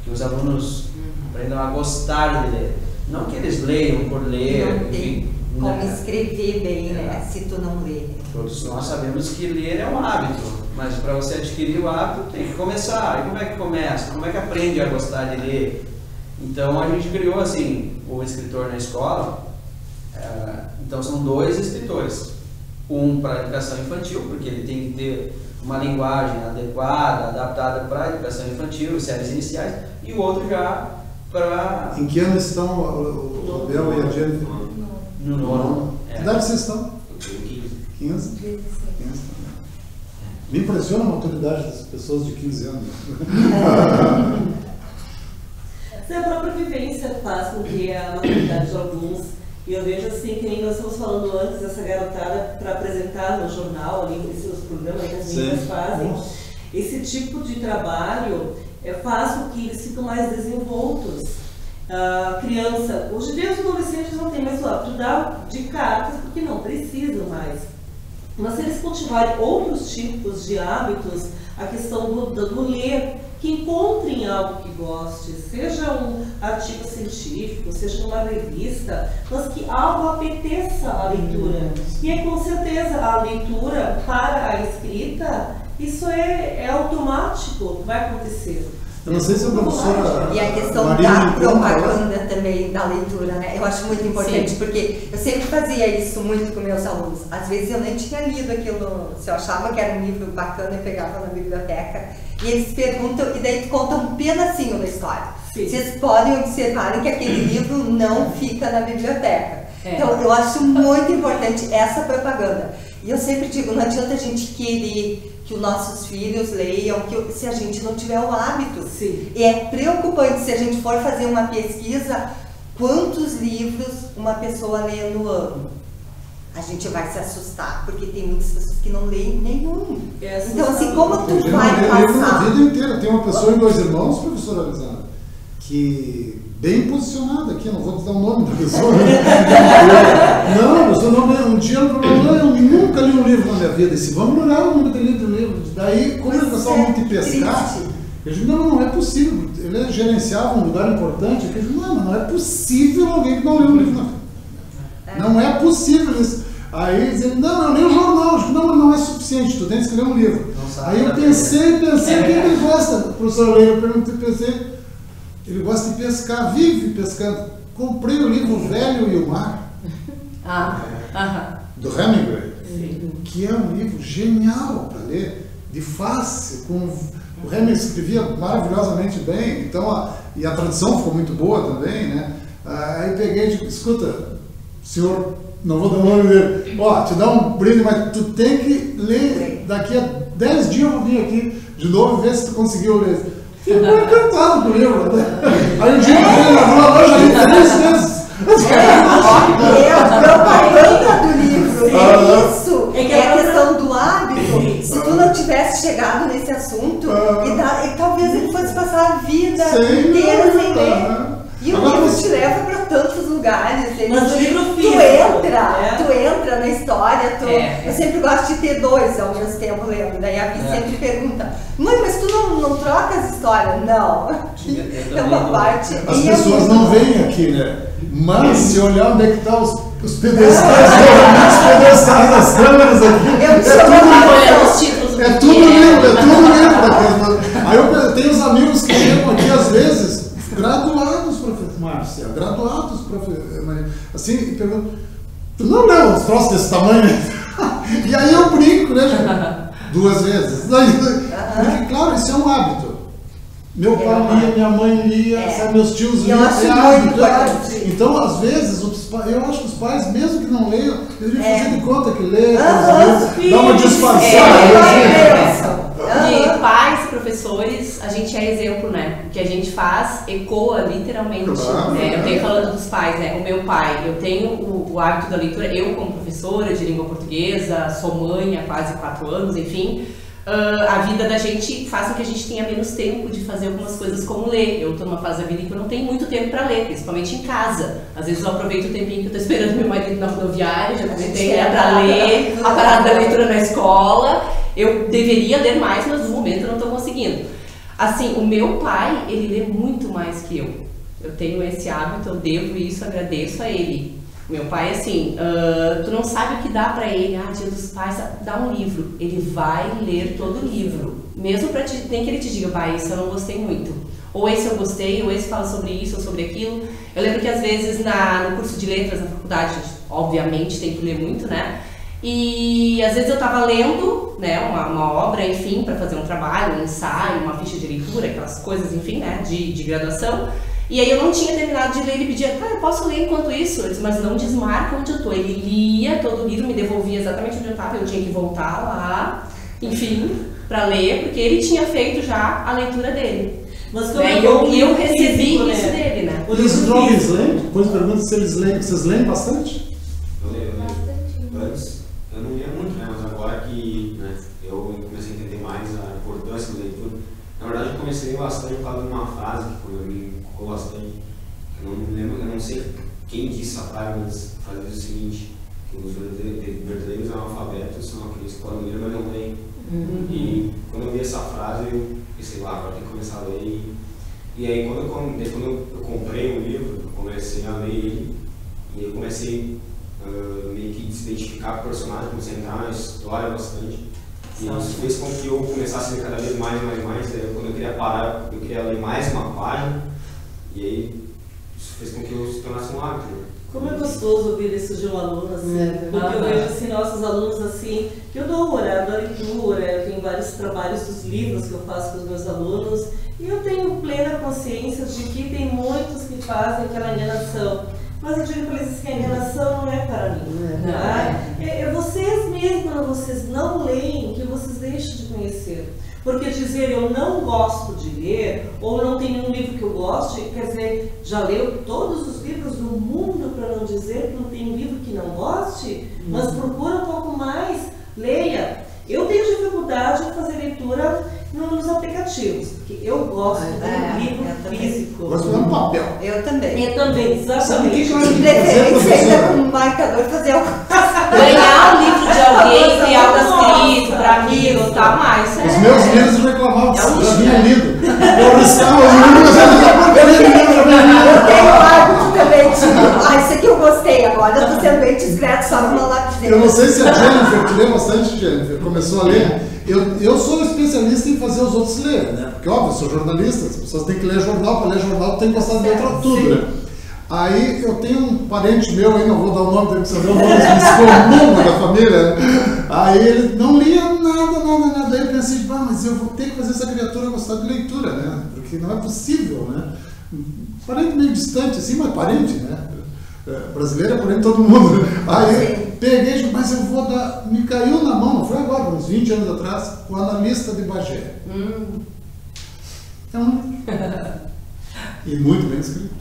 que os alunos aprendam a gostar de ler. Não que eles leiam por ler. Não tem como escrever bem, né? Se tu não ler. Todos nós sabemos que ler é um hábito, mas para você adquirir o hábito tem que começar. E como é que começa? Como é que aprende a gostar de ler? Então a gente criou assim o escritor na escola. Então são 2 escritores. Um para a educação infantil, porque ele tem que ter uma linguagem adequada, adaptada para a educação infantil, séries iniciais, e o outro já para... Em que ano estão o Abel e a Jennifer? No nono. Que idade vocês estão? 15? Me impressiona a maturidade das pessoas de 15 anos. A própria vivência faz com que a maturidade de alguns, e eu vejo assim, que nem nós estamos falando antes, essa garotada para apresentar no jornal, ali, esses programas que as meninas fazem, esse tipo de trabalho faz com que eles fiquem mais desenvoltos. Criança, hoje em dia os adolescentes não têm mais o hábito de cartas, porque não precisam mais. Mas se eles cultivarem outros tipos de hábitos, a questão do ler, que encontrem algo que goste, seja um artigo científico, seja numa revista, mas que algo apeteça a leitura. E é com certeza a leitura para a escrita, isso é automático, vai acontecer. Eu não sei se a professora... E a questão da propaganda também, da leitura, né? Eu acho muito importante, porque eu sempre fazia isso muito com meus alunos. Às vezes eu nem tinha lido aquilo, se eu achava que era um livro bacana, eu pegava na biblioteca, e eles perguntam, e daí tu conta um pedacinho da história. Sim. Vocês podem observar que aquele livro não fica na biblioteca. Então eu acho muito importante essa propaganda. E eu sempre digo, não adianta a gente querer que os nossos filhos leiam, se a gente não tiver o hábito. Sim. E é preocupante se a gente for fazer uma pesquisa, quantos livros uma pessoa lê no ano. A gente vai se assustar, porque tem muitas pessoas que não leem nenhum. Então assim, como tu vai passar... A vida inteira. Tem uma pessoa e 2 irmãos, professora Alisana, que bem posicionada aqui, não vou te dar o nome da pessoa. Não, você não, um dia eu nunca li um livro na minha vida. Disse, vamos olhar o nome dele do livro. Daí, como ele gostava muito de pescar, eu digo, não é possível. Ele gerenciava um lugar importante. Eu digo, não é possível alguém que não leu um livro na vida. Não é possível isso. Aí dizendo, não, eu leio o jornal. Eu digo, não é suficiente, tu tens que ler um livro. Aí eu pensei, o que ele gosta? Professor Leila, eu pensei, ele gosta de pescar, vive pescando. Comprei o livro Velho e o Mar, do Hemingway, que é um livro genial para ler, de fácil, o Hemingway escrevia maravilhosamente bem, então e a tradução ficou muito boa também, né? Aí peguei e digo, escuta, senhor, não vou dar o nome dele, te dá um brinde, mas tu tem que ler, daqui a 10 dias eu vou vir aqui de novo e ver se tu conseguiu ler. Ficou encantado com o livro. Aí um dia eu fui na loja ali 3 vezes. Propaganda do livro. Isso. É a questão do hábito. Se tu não tivesse chegado nesse assunto, e talvez ele fosse passar a vida inteira sem ler. E o livro te leva para tantos lugares. Mas o livro físico, tu entra na história. Eu sempre gosto de ter 2 ao mesmo tempo lendo. Daí a Vi sempre pergunta, mãe, mas tu não troca as histórias? Não. É uma parte. As pessoas não veem aqui, né? Mas se olhar onde é que estão os pedestais, os pedestais das câmeras aqui, é tudo livro. Aí eu tenho os amigos que chegam aqui às vezes, graduados, professor Márcia, assim, e perguntam, tu não leu uns troços desse tamanho? E aí eu brinco, né, 2 vezes. Porque, claro, isso é um hábito. Meu pai lia, minha mãe lia, meus tios liam, é hábito. Então, às vezes, eu acho que os pais, mesmo que não leiam, deveriam fazer de conta que lê, dá uma disfarçada. E pais, professores, a gente é exemplo, né? O que a gente faz ecoa literalmente. Eu tenho falando dos pais, né? O meu pai, eu tenho o hábito da leitura, eu como professora de língua portuguesa, sou mãe há quase 4 anos, enfim. A vida da gente faz com que a gente tenha menos tempo de fazer algumas coisas como ler. Eu estou numa fase da vida em que eu não tenho muito tempo para ler, principalmente em casa. Às vezes eu aproveito o tempinho que eu estou esperando meu marido na rodoviária, já comentei, para ler, a parada da leitura na escola. Eu deveria ler mais, mas no momento eu não estou conseguindo. Assim, o meu pai, ele lê muito mais que eu. Eu tenho esse hábito, eu devo isso, agradeço a ele. Meu pai, assim, tu não sabe o que dá pra ele, Dia dos Pais, dá um livro. Ele vai ler todo o livro. Mesmo nem que ele te diga, pai, isso eu não gostei muito. Ou esse eu gostei, ou esse fala sobre isso ou sobre aquilo. Eu lembro que às vezes no curso de letras, na faculdade, a gente, obviamente tem que ler muito, né? E às vezes eu tava lendo, né, uma obra, enfim, para fazer um trabalho, um ensaio, uma ficha de leitura, aquelas coisas, enfim, né, de graduação. E aí eu não tinha terminado de ler, ele pedia, eu posso ler enquanto isso? Eu disse, mas não desmarca onde eu tô. Ele lia todo o livro, me devolvia exatamente onde eu estava, eu tinha que voltar lá, enfim, para ler, porque ele tinha feito já a leitura dele. Mas eu recebi isso dele, né? Eles jovens leem? Depois pergunto se eles leem. Vocês leem bastante? Eu leio. Antes, eu não lia muito, né? Mas agora que eu comecei a entender mais a importância da leitura, na verdade eu comecei bastante por causa de uma frase que me ficou bastante. Eu não lembro, eu não sei quem disse a frase, mas a frase diz o seguinte, que os verdadeiros analfabetos são aqueles que podem ler, mas não leem. E quando eu vi essa frase, eu pensei, agora tem que começar a ler. E aí quando eu comprei o livro, eu comecei a ler ele, e eu comecei meio que se identificar com o personagem, comecei a entrar na história bastante. E isso fez com que eu começasse a ler cada vez mais. Daí quando eu queria parar, eu queria ler mais uma página. E aí isso fez com que eu se tornasse um hábito. Como é gostoso ouvir isso de um aluno, assim, porque eu vejo assim, nossos alunos assim, que eu dou um horário da leitura, eu tenho vários trabalhos dos livros que eu faço com os meus alunos, e eu tenho plena consciência de que tem muitos que fazem aquela enganação. Mas eu digo para eles que a enganação não é para mim. É vocês mesmos, quando vocês não leem, que vocês deixam de conhecer. Porque dizer eu não gosto de ler, ou não tem nenhum livro que eu goste, quer dizer, já leu todos os livros do mundo para não dizer que não tem um livro que não goste, mas procura um pouco mais, leia. Eu tenho dificuldade em fazer leitura nos aplicativos. criativos, porque eu gosto do livro físico. Eu gosto de um papel. Eu também. Eu também, Sabe o que exatamente. que eu acho De que fazer, preferência ainda professora? com um marcador fazer alguma coisa. Ganhar o livro de alguém, ter algo escrito pra amigo, tá mais. Os meus livros reclamavam que eu tinha lido. Eu riscava os livros, Eu tenho o hábito também de. Isso aqui eu gostei agora, eu tô sendo bem discreto, só numa lapiseira. Eu não sei se a Jennifer, que lê bastante, Jennifer, começou a ler. Eu sou especialista em fazer os outros lerem, né? Porque, óbvio, eu sou jornalista, as pessoas têm que ler jornal, para ler jornal tem que gostar de ler tudo, né? Aí eu tenho um parente meu, aí não vou dar o nome, tem que saber o nome comum da família, né? Aí ele não lia nada. Aí eu pensei, mas eu vou ter que fazer essa criatura gostar de leitura, né? Porque não é possível, né? Parente meio distante, assim, mas parente, né? Brasileiro é parente de todo mundo, né? Aí peguei e disse, mas eu vou dar. Me caiu na mão, não foi agora, uns 20 anos atrás, o Analista de Bagé. É um e muito bem escrito.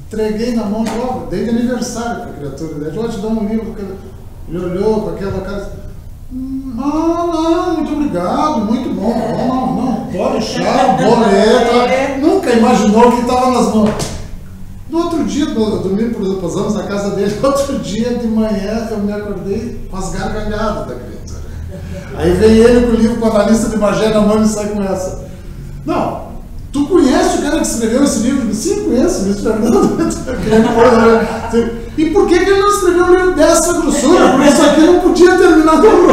Entreguei na mão logo, dei de aniversário para a criatura. Daí eu te dar um livro. Ele olhou com aquela cara. Não, muito obrigado, muito bom. Não, pode deixar, boleto. Nunca imaginou que estava nas mãos. No outro dia, domingo, por exemplo, passamos na casa dele. No outro dia de manhã eu me acordei com as gargalhadas da criatura. Aí vem ele com o livro com a Analista de Bagé na mão e sai com essa. Não. Tu conhece o cara que escreveu esse livro? Sim, conheço, Luiz Fernando. E por que ele não escreveu um livro dessa grossura? Porque isso aqui não podia terminar no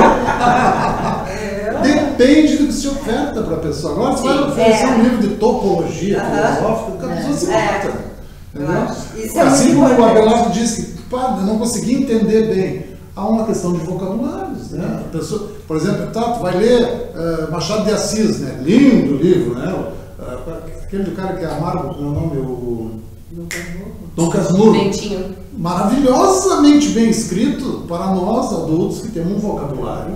Depende do que se oferta para a pessoa. Agora você vai oferecer um livro de topologia filosófica, a pessoa se mata. Entendeu? Assim como o Abelardo disse que eu não consegui entender bem. Há uma questão de vocabulários, né? A pessoa, por exemplo, tu vai ler Machado de Assis, né? Lindo livro, né? Aquele do cara que é amargo, como é o nome? Dom Casmurro. Maravilhosamente bem escrito para nós adultos que temos um vocabulário.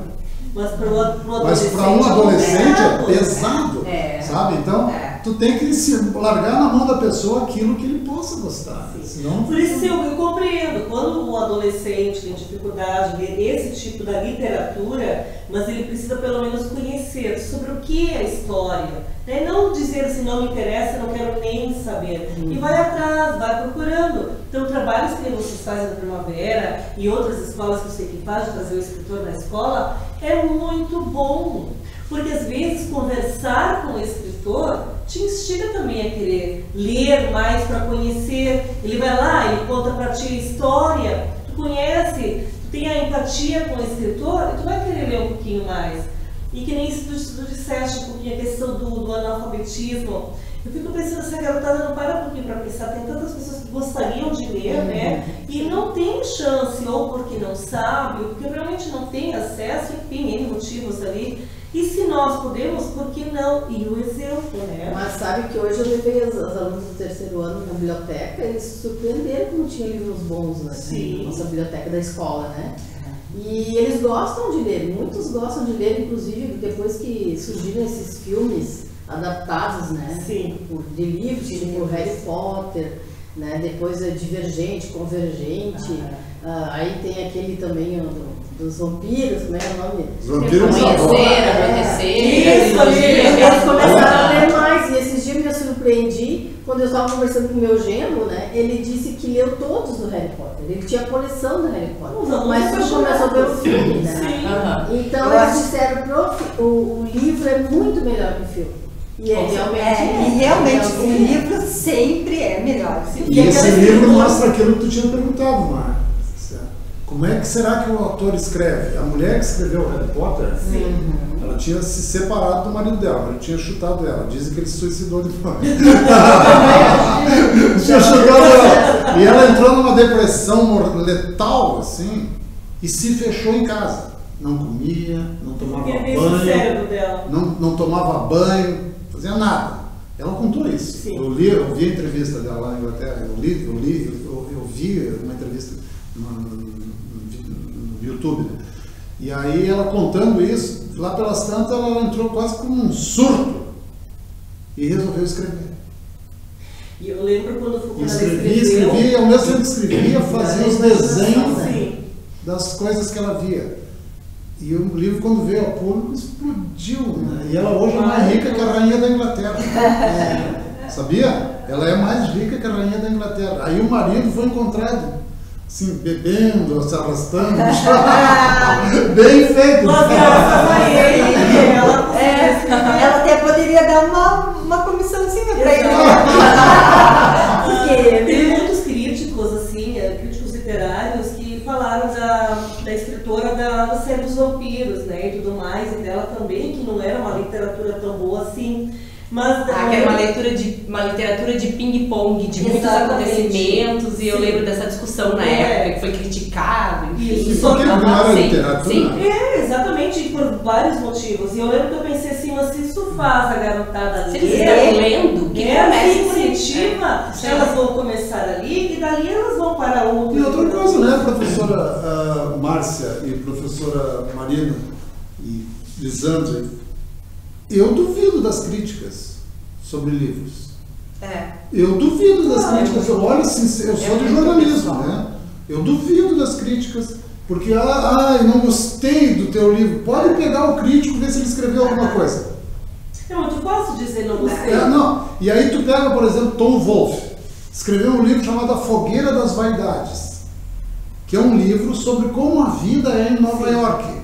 Mas para um adolescente é pesado, sabe? Então, tu tem que largar na mão da pessoa aquilo que ele possa gostar. Senão... Por isso eu compreendo, quando um adolescente tem dificuldade de ler esse tipo da literatura, mas ele precisa pelo menos conhecer sobre o que é a história. Né? Não dizer assim, não me interessa, não quero nem saber. E vai atrás, vai procurando. Então, trabalhos que vocês fazem na Primavera e outras escolas que você que faz de trazer o escritor na escola, é muito bom. Porque às vezes conversar com o escritor te instiga também a querer ler mais para conhecer. Ele vai lá, ele conta para ti a história, tu conhece, tu tem a empatia com o escritor e tu vai querer ler um pouquinho mais. E que nem isso tu disseste um pouquinho a questão do analfabetismo. Eu fico pensando, essa garotada não para um pouquinho para pensar, tem tantas pessoas que gostariam de ler, né? E não tem chance, ou porque não sabe, ou porque realmente não tem acesso, enfim, N motivos ali. E se nós podemos, por que não? E o exemplo, né? Mas sabe que hoje eu levei as alunos do terceiro ano na biblioteca e eles se surpreenderam como tinha livros bons na nossa biblioteca da escola, né? E eles gostam de ler, muitos gostam de ler, inclusive depois que surgiram esses filmes adaptados, né? De livros, tipo Harry Potter, né? Depois é Divergente, Convergente, aí tem aquele também dos vampiros, como é o nome? Os vampiros Isso, eles começaram a ler mais, e esses dias eu me surpreendi, quando eu estava conversando com o meu genro, né? Ele disse que leu todos do Harry Potter, ele tinha a coleção do Harry Potter, mas tudo começou pelo filme, né? Então eles disseram, prof, o livro é muito melhor que o filme. E realmente o livro sempre é melhor. E esse livro mostra aquilo que tu tinha perguntado, Mar. Como é que será que o autor escreve? A mulher que escreveu o Harry Potter, ela tinha se separado do marido dela, ele tinha chutado ela. Dizem que ele se suicidou depois. Tinha chutado ela. E ela entrou numa depressão letal, assim, e se fechou em casa. Não comia, não tomava banho, não tomava banho, fazia nada. Ela contou isso. Eu vi a entrevista dela lá na Inglaterra, eu vi uma entrevista no YouTube, né? E aí ela contando isso, lá pelas tantas ela entrou quase como um surto e resolveu escrever. E eu lembro quando escrevia, e ao mesmo tempo que escrevia, fazia os desenhos das coisas que ela via. E o livro, quando veio ao público, explodiu, né? E ela hoje é mais rica que a rainha da Inglaterra. Sabia? Ela é mais rica que a rainha da Inglaterra. Aí o marido foi encontrado, assim, bebendo, se arrastando. Bem feito! Mas graças a ele, ela até poderia dar uma comissãozinha para ele. Porque teve muitos críticos, assim, críticos literários, que falaram da escritora da série dos vampiros, né, e tudo mais, e dela também, que não era uma literatura tão boa assim. Mas, que era uma literatura de ping-pong, de muitos acontecimentos, e eu lembro dessa discussão na época, que foi criticado, enfim. Isso porque não era literatura. Sim. Exatamente, por vários motivos. E eu lembro que eu pensei assim, mas se isso faz a garotada se eles estão lendo, que Curitiba, elas vão começar ali, e dali elas vão para outro. E outra coisa, né, professora Márcia e professora Marina e Lisandra, eu duvido das críticas sobre livros. Eu duvido das críticas. Olha, assim, eu sou de jornalismo, né? Eu duvido das críticas, porque eu não gostei do teu livro. Pode pegar o crítico e ver se ele escreveu alguma coisa. É muito fácil dizer não gostei. Não. E aí tu pega, por exemplo, Tom Wolfe, escreveu um livro chamado A Fogueira das Vaidades, que é um livro sobre como a vida é em Nova York.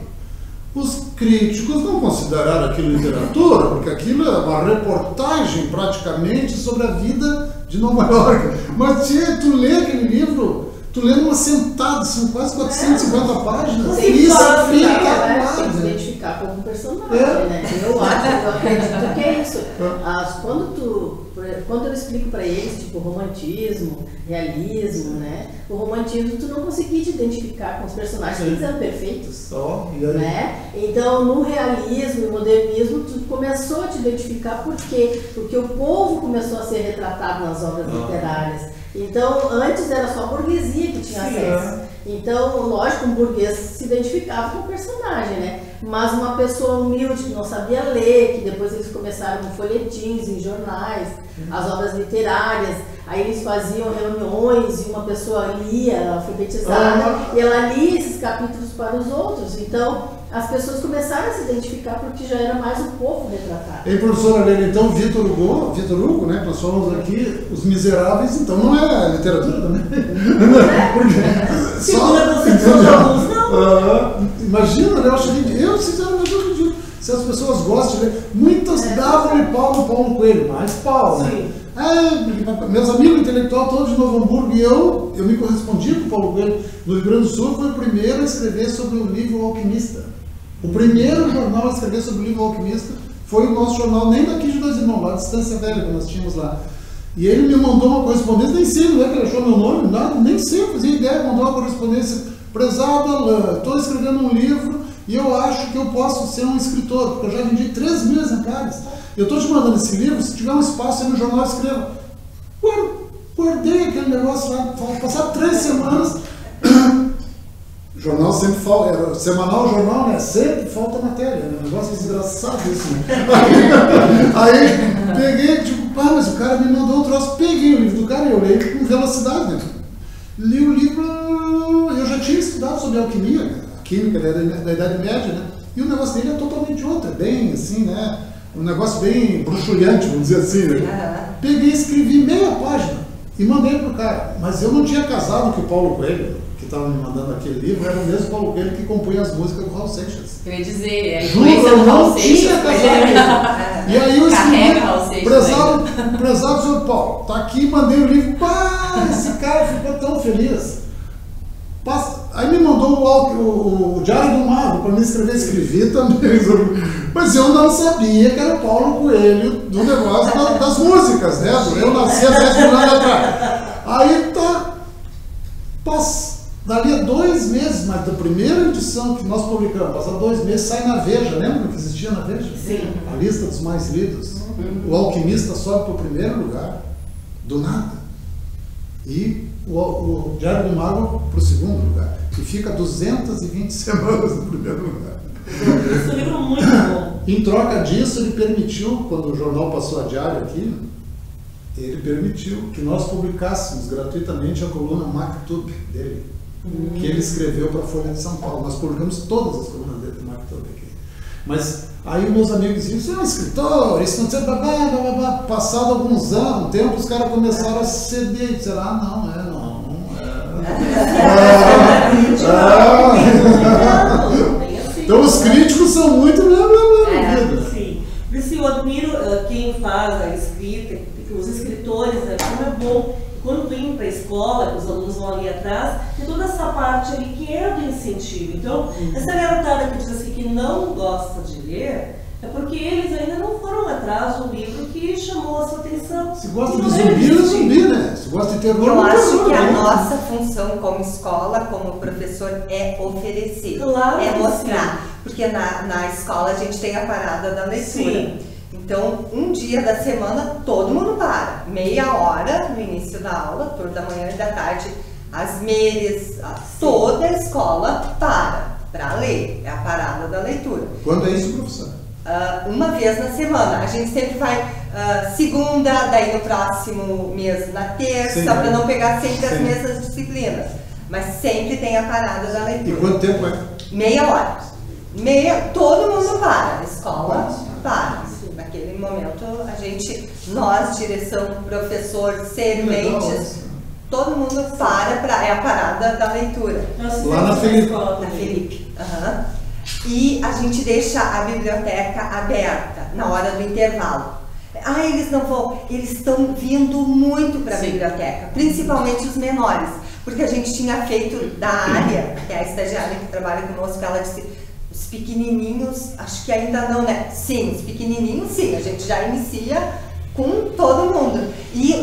Os críticos não consideraram aquilo literatura, porque aquilo é uma reportagem praticamente sobre a vida de Nova York. Mas tu lê aquele livro, tu lê numa sentada, são quase 450 páginas. Isso fica claro. Tem que se identificar com algum personagem, né? Eu acredito que é isso. Quando eu explico para eles, tipo, romantismo, realismo, né? O romantismo, tu não conseguia te identificar com os personagens, eles eram perfeitos, né? Então, no realismo e modernismo, tu começou a te identificar por quê? Porque o povo começou a ser retratado nas obras literárias. Então, antes era só a burguesia que tinha acesso. Então, lógico, um burguês se identificava com o personagem, né? Mas uma pessoa humilde que não sabia ler, que depois eles começaram em folhetins, em jornais, as obras literárias, aí eles faziam reuniões e uma pessoa lia, alfabetizada, e ela lia esses capítulos para os outros. Então, as pessoas começaram a se identificar porque já era mais o povo retratado. E professora Helena, então Vitor Hugo, né, nós falamos aqui, Os Miseráveis, então não é literatura também. Segura a concepção de alguns, não. Imagina, né, eu sinceramente acredito, se as pessoas gostam de ler, muitas davam-lhe pau no Paulo Coelho, mais pau, né? Meus amigos intelectuais todos de Novo Hamburgo, e eu me correspondi com o Paulo Coelho. No Rio Grande do Sul foi o primeiro a escrever sobre o livro O Alquimista. O primeiro jornal a escrever sobre o livro O Alquimista foi o nosso jornal, nem daqui de Dois Irmãos, lá de Estância Velha, que nós tínhamos lá. E ele me mandou uma correspondência, nem sei onde é que ele achou meu nome, nada, nem sei, eu fazia ideia, mandou uma correspondência: prezado Alain, estou escrevendo um livro e eu acho que eu posso ser um escritor, porque eu já vendi 3 mil exemplares. Eu estou te mandando esse livro, se tiver um espaço aí no jornal, escreva. Guardei aquele negócio lá, passaram 3 semanas. O jornal sempre falta, era semanal o jornal, né? Sempre falta matéria, né? Um negócio desgraçado isso, né? Aí peguei, tipo, mas o cara me mandou um troço, peguei o livro do cara e eu leio com velocidade, né? Li o livro, eu já tinha estudado sobre alquimia, a química da Idade Média, né? E o negócio dele é totalmente outro, é bem assim, né? Um negócio bem bruxulhante, vamos dizer assim, né? Peguei e escrevi meia página e mandei pro cara, mas eu não tinha casado com o Paulo Coelho, que estava me mandando aquele livro, era o mesmo Paulo Coelho que compunha as músicas do Raul Seixas. Eu ia dizer, a influência do Raul Seixas. E aí eu escrevi, prezado senhor Paulo, tá aqui, mandei o livro, esse cara ficou tão feliz. Aí me mandou o Diário do Mago para me escrever, escrevi também, mas eu não sabia que era o Paulo Coelho do negócio das músicas, né? Eu nasci há 10 mil anos atrás. Aí dali a 2 meses, mas da primeira edição que nós publicamos, passa 2 meses, sai na Veja, lembra que existia na Veja? Sim. A lista dos mais lidos. O Alquimista sobe para o primeiro lugar, do nada. E o Diário do Mago para o segundo lugar. E fica 220 semanas no primeiro lugar. Esse é um livro muito bom. Em troca disso, ele permitiu, quando o jornal passou a diário aqui, ele permitiu que nós publicássemos gratuitamente a coluna Maktub dele. que ele escreveu para a Folha de São Paulo. Nós publicamos todas as colunas dele do Marco Tobé aqui. Mas aí meus amigos diziam, você é um escritor, isso não sei, babá. Passado alguns anos, um tempo, os caras começaram a ceder e disseram, não. Então os críticos são muito sim. Por isso eu admiro quem faz a escrita, os escritores, né? Como é bom quando vem para a escola, que os alunos vão ali atrás, tem toda essa parte ali que é do incentivo. Então, essa garotada que diz assim que não gosta de ler, é porque eles ainda não foram atrás de um livro que chamou a sua atenção. Se gosta de zumbi, é zumbi, né? Se gosta de terror, eu acho terror, que a né? nossa função como escola, como professor, é oferecer, é mostrar. Porque na escola a gente tem a parada da leitura. Sim. Então, um dia da semana, todo mundo para. Meia hora no início da aula, turno da manhã e da tarde, as meires, toda a escola para ler. É a parada da leitura. Quando é isso, professor? Uma vez na semana. A gente sempre vai segunda, daí no próximo mês na terça, para não pegar sempre as mesmas disciplinas. Mas sempre tem a parada da leitura. E quanto tempo é? Meia hora. Todo mundo para. A escola para. Naquele momento, nós, direção, professor, serventes, todo mundo é a parada da leitura. Lá na Felipe. Na Felipe. E a gente deixa a biblioteca aberta na hora do intervalo. Eles não vão, eles estão vindo muito para a biblioteca, principalmente os menores, porque a gente tinha feito da área, que é a estagiária que trabalha conosco, ela disse, os pequenininhos, acho que ainda não, né? Sim, os pequenininhos sim, a gente já inicia com todo mundo. E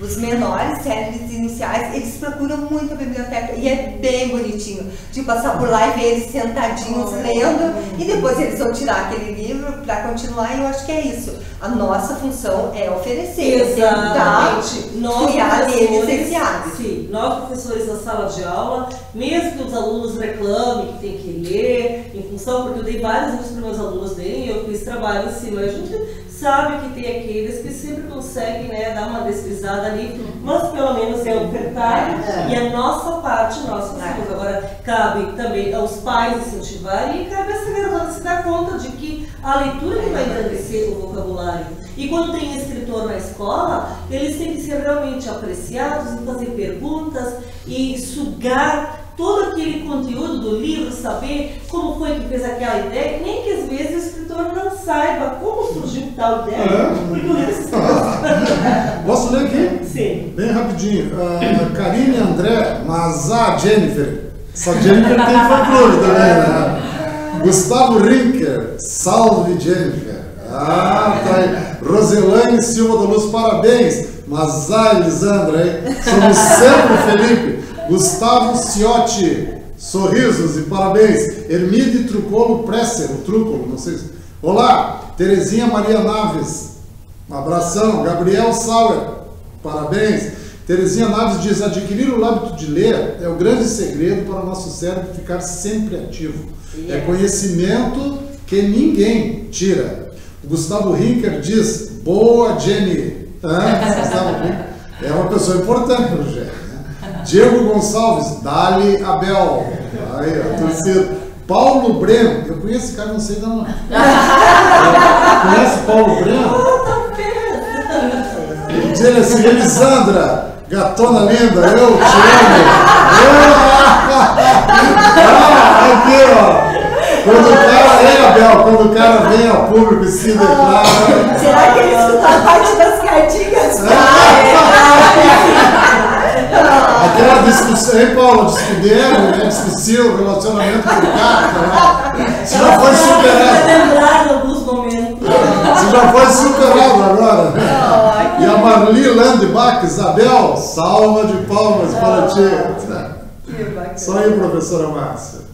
os menores, séries iniciais, eles procuram muito a biblioteca e é bem bonitinho de passar por lá e ver eles sentadinhos lendo e depois eles vão tirar aquele livro para continuar. E eu acho que é isso. A nossa função é oferecer, tentar criar neles esse hábito. Sim, nós professores na sala de aula, mesmo que os alunos reclamem que tem que ler, em função, porque eu dei vários livros para meus alunos lerem e eu fiz trabalho em cima, a gente sabe que tem aqueles que sempre conseguem, né, dar uma deslizada ali, mas pelo menos é ofertar e a nossa parte, nós fazemos. Agora, cabe também aos pais incentivarem e cabe a essa garotada se dar conta de que a leitura que vai engrandecer o vocabulário. E quando tem escritor na escola, eles têm que ser realmente apreciados e fazer perguntas e sugar todo aquele conteúdo do livro, saber como foi que fez aquela ideia, nem que às vezes o escritor não saiba como surgiu tal ideia, porque o livro se Posso ler aqui? Sim. Bem rapidinho. Karine André, mas a Jennifer. Essa Jennifer tem folclore também, né? Gustavo Rinker, salve Jennifer. Tá aí. Roselane Silva da Luz, parabéns. Mas Elisandra, hein? Somos sempre Felipe. Gustavo Ciotti, sorrisos e parabéns. Hermide Trucolo Presser, o Trucolo, não sei se... Olá, Terezinha Maria Naves, um abração. Gabriel Sauer, parabéns. Terezinha Naves diz, adquirir o hábito de ler é o grande segredo para o nosso cérebro ficar sempre ativo. É conhecimento que ninguém tira. Gustavo Rinker diz, boa Jenny. É uma pessoa importante para o Jenny. Diego Gonçalves, Dali Abel. Aí, a torcida. Paulo Breno, eu conheço esse cara, não sei de onde. Conhece Paulo Breno? Diz assim, Elisandra, gatona linda, eu te amo. Aqui, ó. Quando o cara vem ao público e se declara. Será que ele escutou a parte das cartinhas? Aquela discussão, hein, Paulo? Discussão, o relacionamento com o carta, né? Você já foi superado. Lembrar em alguns momentos. Você já foi superado agora. E a Marli Landbach, Isabel, salva de palmas para ti. Só aí, professora Márcia.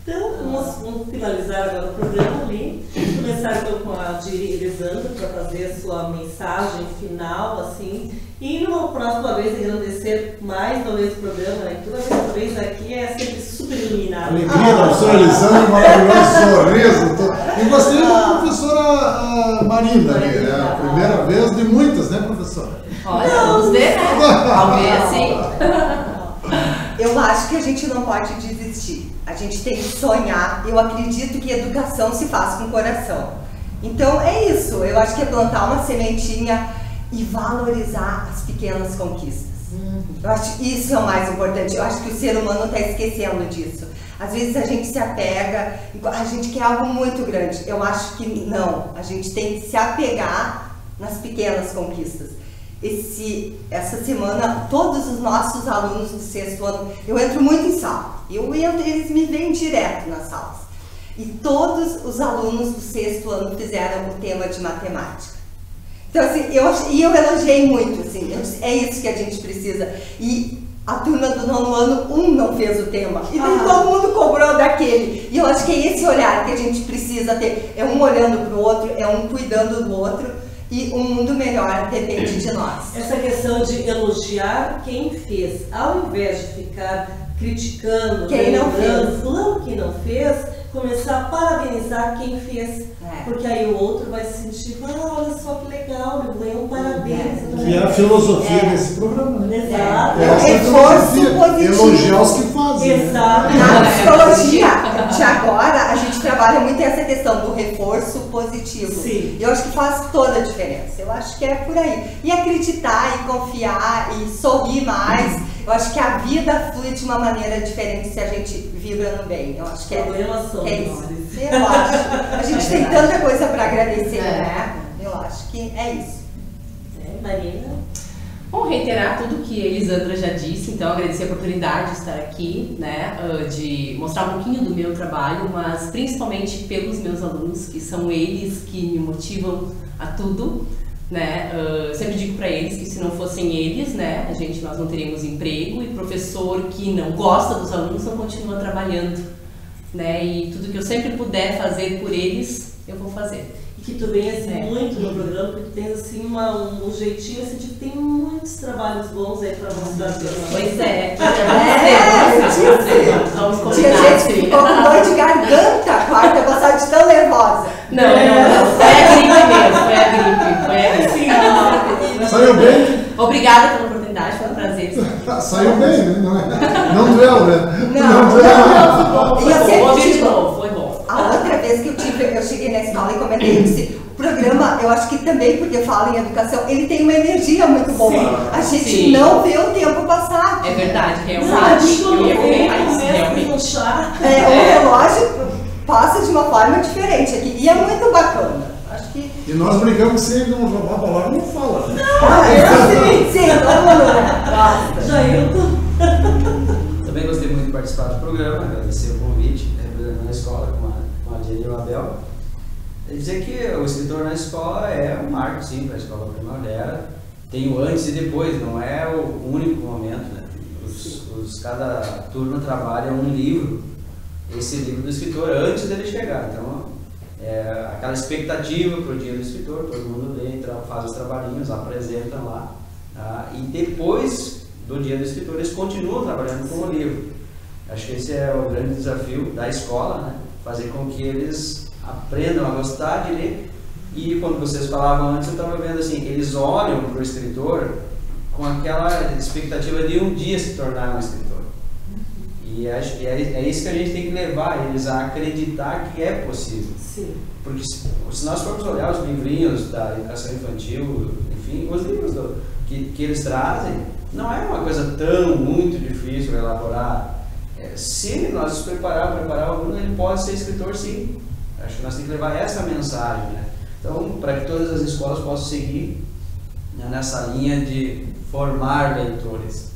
Então, vamos finalizar agora o programa ali. Começar então com a Diri Elisandra para fazer a sua mensagem final, assim. E numa próxima vez engrandecer mais uma vez o programa, né? Toda vez aqui é sempre super iluminado. Alegria da professora Elisandra, maravilhoso sorriso. E gostei da professora Marina ali, né? A primeira vez de muitas, né, professora? Olha, vamos ver, né? Talvez sim. Eu Eu acho que a gente não pode desistir, a gente tem que sonhar. Eu acredito que educação se faz com o coração. Então é isso, eu acho que é plantar uma sementinha e valorizar as pequenas conquistas. Eu acho que isso é o mais importante. Eu acho que o ser humano está esquecendo disso. Às vezes a gente se apega, a gente quer algo muito grande. Eu acho que não, a gente tem que se apegar nas pequenas conquistas. Essa semana, todos os nossos alunos do 6º ano, eu entro muito em sala, eles me veem direto nas salas. E todos os alunos do 6º ano fizeram o tema de matemática. Então, assim, eu elogiei muito, assim, é isso que a gente precisa. E a turma do 9º ano, não fez o tema. E todo mundo cobrou daquele. E eu acho que é esse olhar que a gente precisa ter. É um olhando para o outro, é um cuidando do outro. E um mundo melhor depende de nós. Essa questão de elogiar quem fez, ao invés de ficar criticando, quem não fez, fulano que não fez, começar a parabenizar quem fez. Porque aí o outro vai se sentir, olha só que legal, ele ganhou um parabéns. Que é a filosofia desse programa, né? Exato. É o reforço positivo. Elogiar os que fazem. Exato. Na psicologia de agora, a gente trabalha muito essa questão do reforço positivo. Sim. Eu acho que faz toda a diferença. Eu acho que é por aí. E acreditar, e confiar, e sorrir mais. Eu acho que a vida flui de uma maneira diferente se a gente vibra no bem. Eu acho que é isso. Eu acho. A gente tem tanta coisa para agradecer, né? Eu acho que é isso. Marina? Bom, reiterar tudo que a Elisandra já disse, então agradecer a oportunidade de estar aqui, né, de mostrar um pouquinho do meu trabalho, mas principalmente pelos meus alunos, que são eles que me motivam a tudo, né, sempre digo para eles que se não fossem eles, né, nós não teríamos emprego, e professor que não gosta dos alunos não continua trabalhando, né, e tudo que eu sempre puder fazer por eles, eu vou fazer. Que tu vem assim, muito no programa, porque tu tens assim um jeitinho assim, de que tem muitos trabalhos bons aí pra mostrar. Pois é. Tinha gente que ficou com dor de garganta quarta passada de tão nervosa. Não, foi a gripe mesmo, foi a gripe. Saiu bem? Obrigada pela oportunidade, foi um prazer. Saiu bem, né? Não doeu, né? Não, foi bom. A outra vez que eu cheguei na escola e comentei, eu disse, o programa, eu acho que também, porque fala em educação, ele tem uma energia muito boa. Sim, a gente não vê o tempo passar. É verdade, realmente. Eu ia comentar isso, realmente. O relógio passa de uma forma diferente aqui, e é muito bacana. Acho que... E nós brincamos que se ele não roubar a palavra, não fala. Né? Sim, todo mundo gosta. Já eu Também gostei muito de participar do programa, agradecer o convite, representando a escola com a Diana e o Abel. E dizer que o escritor na escola é um marco, sim, para a escola Primavera. Tem o antes e depois, não é o único momento, né? Cada turma trabalha um livro, esse livro do escritor, antes dele chegar. Então, aquela expectativa para o dia do escritor, todo mundo vem, faz os trabalhinhos, apresentam lá. E depois do dia do escritor, eles continuam trabalhando com o livro. Acho que esse é o grande desafio da escola, né? Fazer com que eles aprendam a gostar de ler. E quando vocês falavam antes, eu estava vendo assim, eles olham para o escritor com aquela expectativa de um dia se tornar um escritor. E acho que é isso que a gente tem que levar eles a acreditar que é possível. Sim. Porque se nós formos olhar os livrinhos da educação infantil, enfim, os livros que eles trazem, não é uma coisa tão muito difícil elaborar. Se nós nos preparar o aluno, ele pode ser escritor, sim. Acho que nós temos que levar essa mensagem, né? Então, para que todas as escolas possam seguir, né, nessa linha de formar leitores.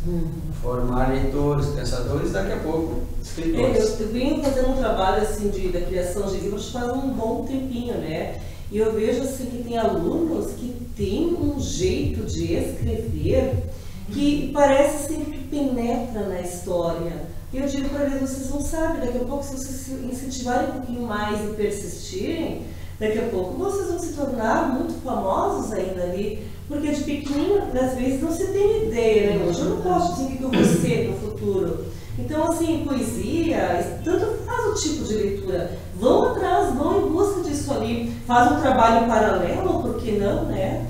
Formar leitores, pensadores, daqui a pouco escritores. Eu venho fazendo um trabalho assim da criação de livros faz um bom tempinho, né? E eu vejo assim que tem alunos que têm um jeito de escrever que parece assim que penetra na história. E eu digo para eles, vocês não sabem, daqui a pouco se vocês se incentivarem um pouquinho mais e persistirem, daqui a pouco vocês vão se tornar muito famosos ainda ali, porque de pequenininho, às vezes, não se tem ideia, né? Hoje eu não posso dizer o que eu vou ser no futuro. Então, assim, poesia, tanto faz o tipo de leitura. Vão atrás, vão em busca disso ali. Faz um trabalho paralelo, por que não, né?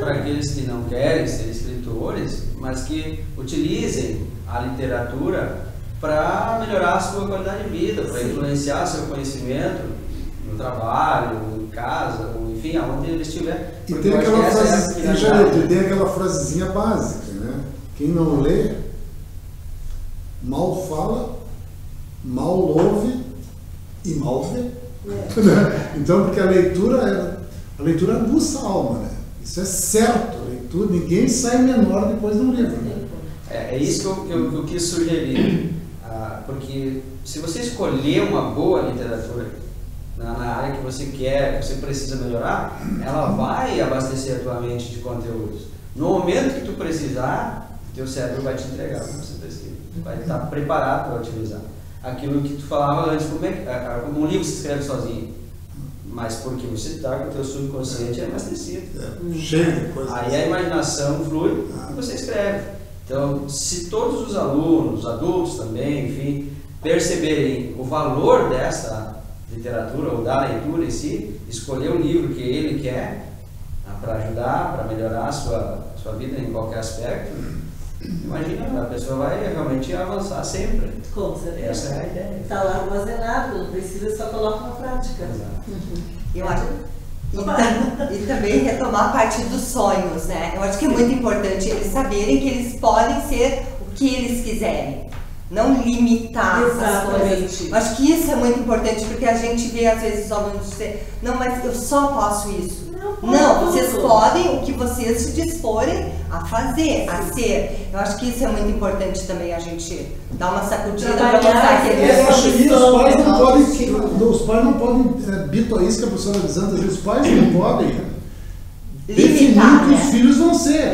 Para aqueles que não querem ser escritores, mas que utilizem a a literatura para melhorar a sua qualidade de vida, para influenciar seu conhecimento no trabalho, em casa, ou, enfim, aonde ele estiver. E tem aquela frasezinha básica, né? Quem não lê, mal fala, mal ouve e mal vê. Então, porque a leitura aguça a alma, né? Isso é certo, a leitura, ninguém sai menor depois de um livro. Né? É isso que eu quis sugerir, porque se você escolher uma boa literatura na área que você quer, que você precisa melhorar, ela vai abastecer a tua mente de conteúdos. No momento que tu precisar, teu cérebro vai te entregar o que você precisa. Tu vai estar preparado para utilizar. Aquilo que tu falava antes, como um livro se escreve sozinho, mas porque você está com o teu subconsciente abastecido. Cheio de coisa. Aí a imaginação flui e você escreve. Então, se todos os alunos, adultos também, enfim, perceberem o valor dessa literatura ou da leitura em si, escolher o livro que ele quer para ajudar, para melhorar a sua vida em qualquer aspecto, imagina, a pessoa vai realmente avançar sempre. Com certeza. Essa é a ideia. Está lá armazenado, não precisa, só coloca na prática. Eu acho. E também retomar a parte dos sonhos, né? Eu acho que é muito importante eles saberem que eles podem ser o que eles quiserem. Não limitar as coisas. Eu acho que isso é muito importante, porque a gente vê às vezes os alunos dizer, não, mas eu só posso isso. Não, vocês podem o que vocês se disporem a fazer, a ser. Eu acho que isso é muito importante também, a gente dar uma sacudida para mostrar que eles eu acho que os pais não podem bito a isso que a professora Lisandra diz, os pais não podem definir o que os filhos vão ser.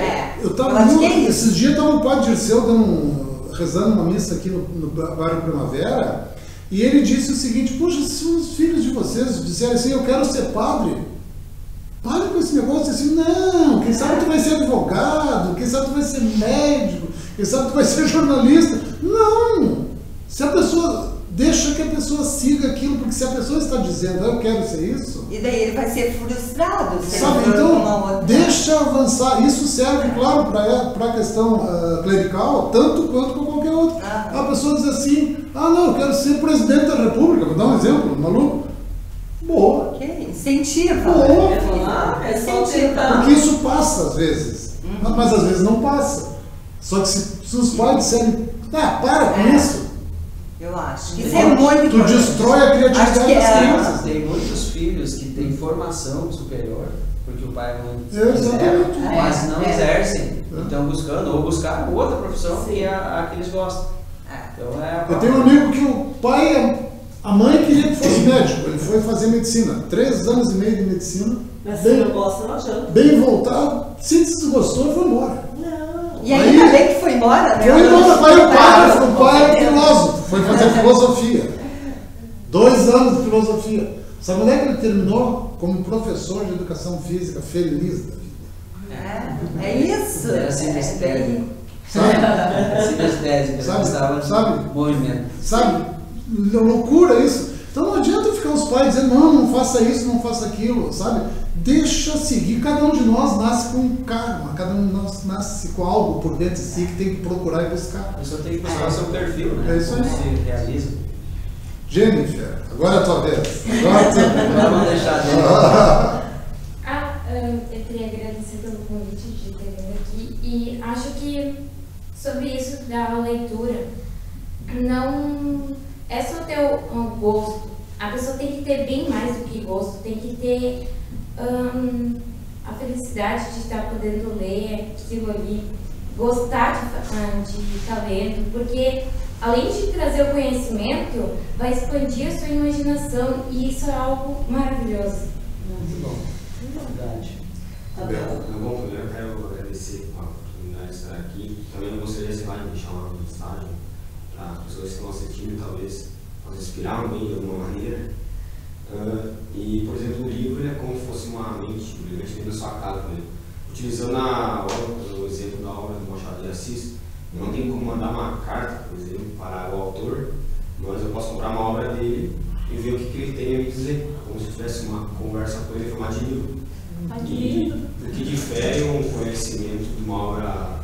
Esses dias estava o padre Dirceu rezando uma missa aqui no bairro Primavera, e ele disse o seguinte: puxa, se os filhos de vocês disserem assim, eu quero ser padre, para com esse negócio assim, não, quem sabe tu vai ser advogado, quem sabe tu vai ser médico, quem sabe tu vai ser jornalista. Não! Se a pessoa, deixa que a pessoa siga aquilo, porque se a pessoa está dizendo, eu quero ser isso... E daí ele vai ser frustrado. Sabe, então, deixa avançar. Isso serve, claro, para a questão clerical, tanto quanto para qualquer outro. A pessoa diz assim, não, eu quero ser presidente da República, vou dar um exemplo, maluco. Boa. Ok, incentiva. Boa. É só tentar. Porque isso passa às vezes, mas às vezes não passa. Só que se os pais disserem, para com isso. Eu acho que isso é muito importante. Tu destrói a criatividade das crianças. Tem muitos filhos que têm formação superior, porque o pai e a mãe fizeram, mas não exercem. Então buscando, ou buscar outra profissão que é a que eles gostam. Então, eu tenho um amigo que o pai... A mãe queria que fosse médico, ele foi fazer medicina, 3 anos e meio de medicina. Mas se não gosta, não adianta. Bem voltado, se desgostou, foi embora. Não. E ainda bem que foi embora, né? Foi embora, o pai era filósofo, foi fazer filosofia. 2 anos de filosofia. Sabe onde é que ele terminou? Como professor de educação física, feliz da vida. É isso. Era sinestésico. Sinestésico, sabe? Movimento. Sabe? Loucura isso. Então não adianta ficar os pais dizendo, não faça isso, não faça aquilo, sabe? Deixa seguir. Cada um de nós nasce com um karma, cada um de nós nasce com algo por dentro de si que tem que procurar e buscar. A pessoa tem que buscar o seu perfil, né? É isso aí. Como se realiza. Jennifer, agora é a tua vez. Agora vamos deixar dele. Eu queria agradecer pelo convite de ter vindo aqui e acho que sobre isso da leitura, não é só ter um gosto. A pessoa tem que ter bem mais do que gosto, tem que ter a felicidade de estar podendo ler aquilo ali, gostar de estar lendo, porque além de trazer o conhecimento, vai expandir a sua imaginação e isso é algo maravilhoso. Muito bom. Verdade. Bom, primeiro eu quero agradecer a oportunidade de estar aqui. Também não gostaria de deixar uma mensagem para as pessoas que estão assistindo, talvez nos inspirar alguém de alguma maneira. E, por exemplo, o livro é como se fosse uma mente brilhante dentro da sua casa. Utilizando o exemplo da obra do Machado de Assis, eu não tenho como mandar uma carta, por exemplo, para o autor, mas eu posso comprar uma obra dele e ver o que ele tem a me dizer, como se tivesse uma conversa com ele em formato de livro. E o que difere um conhecimento de uma obra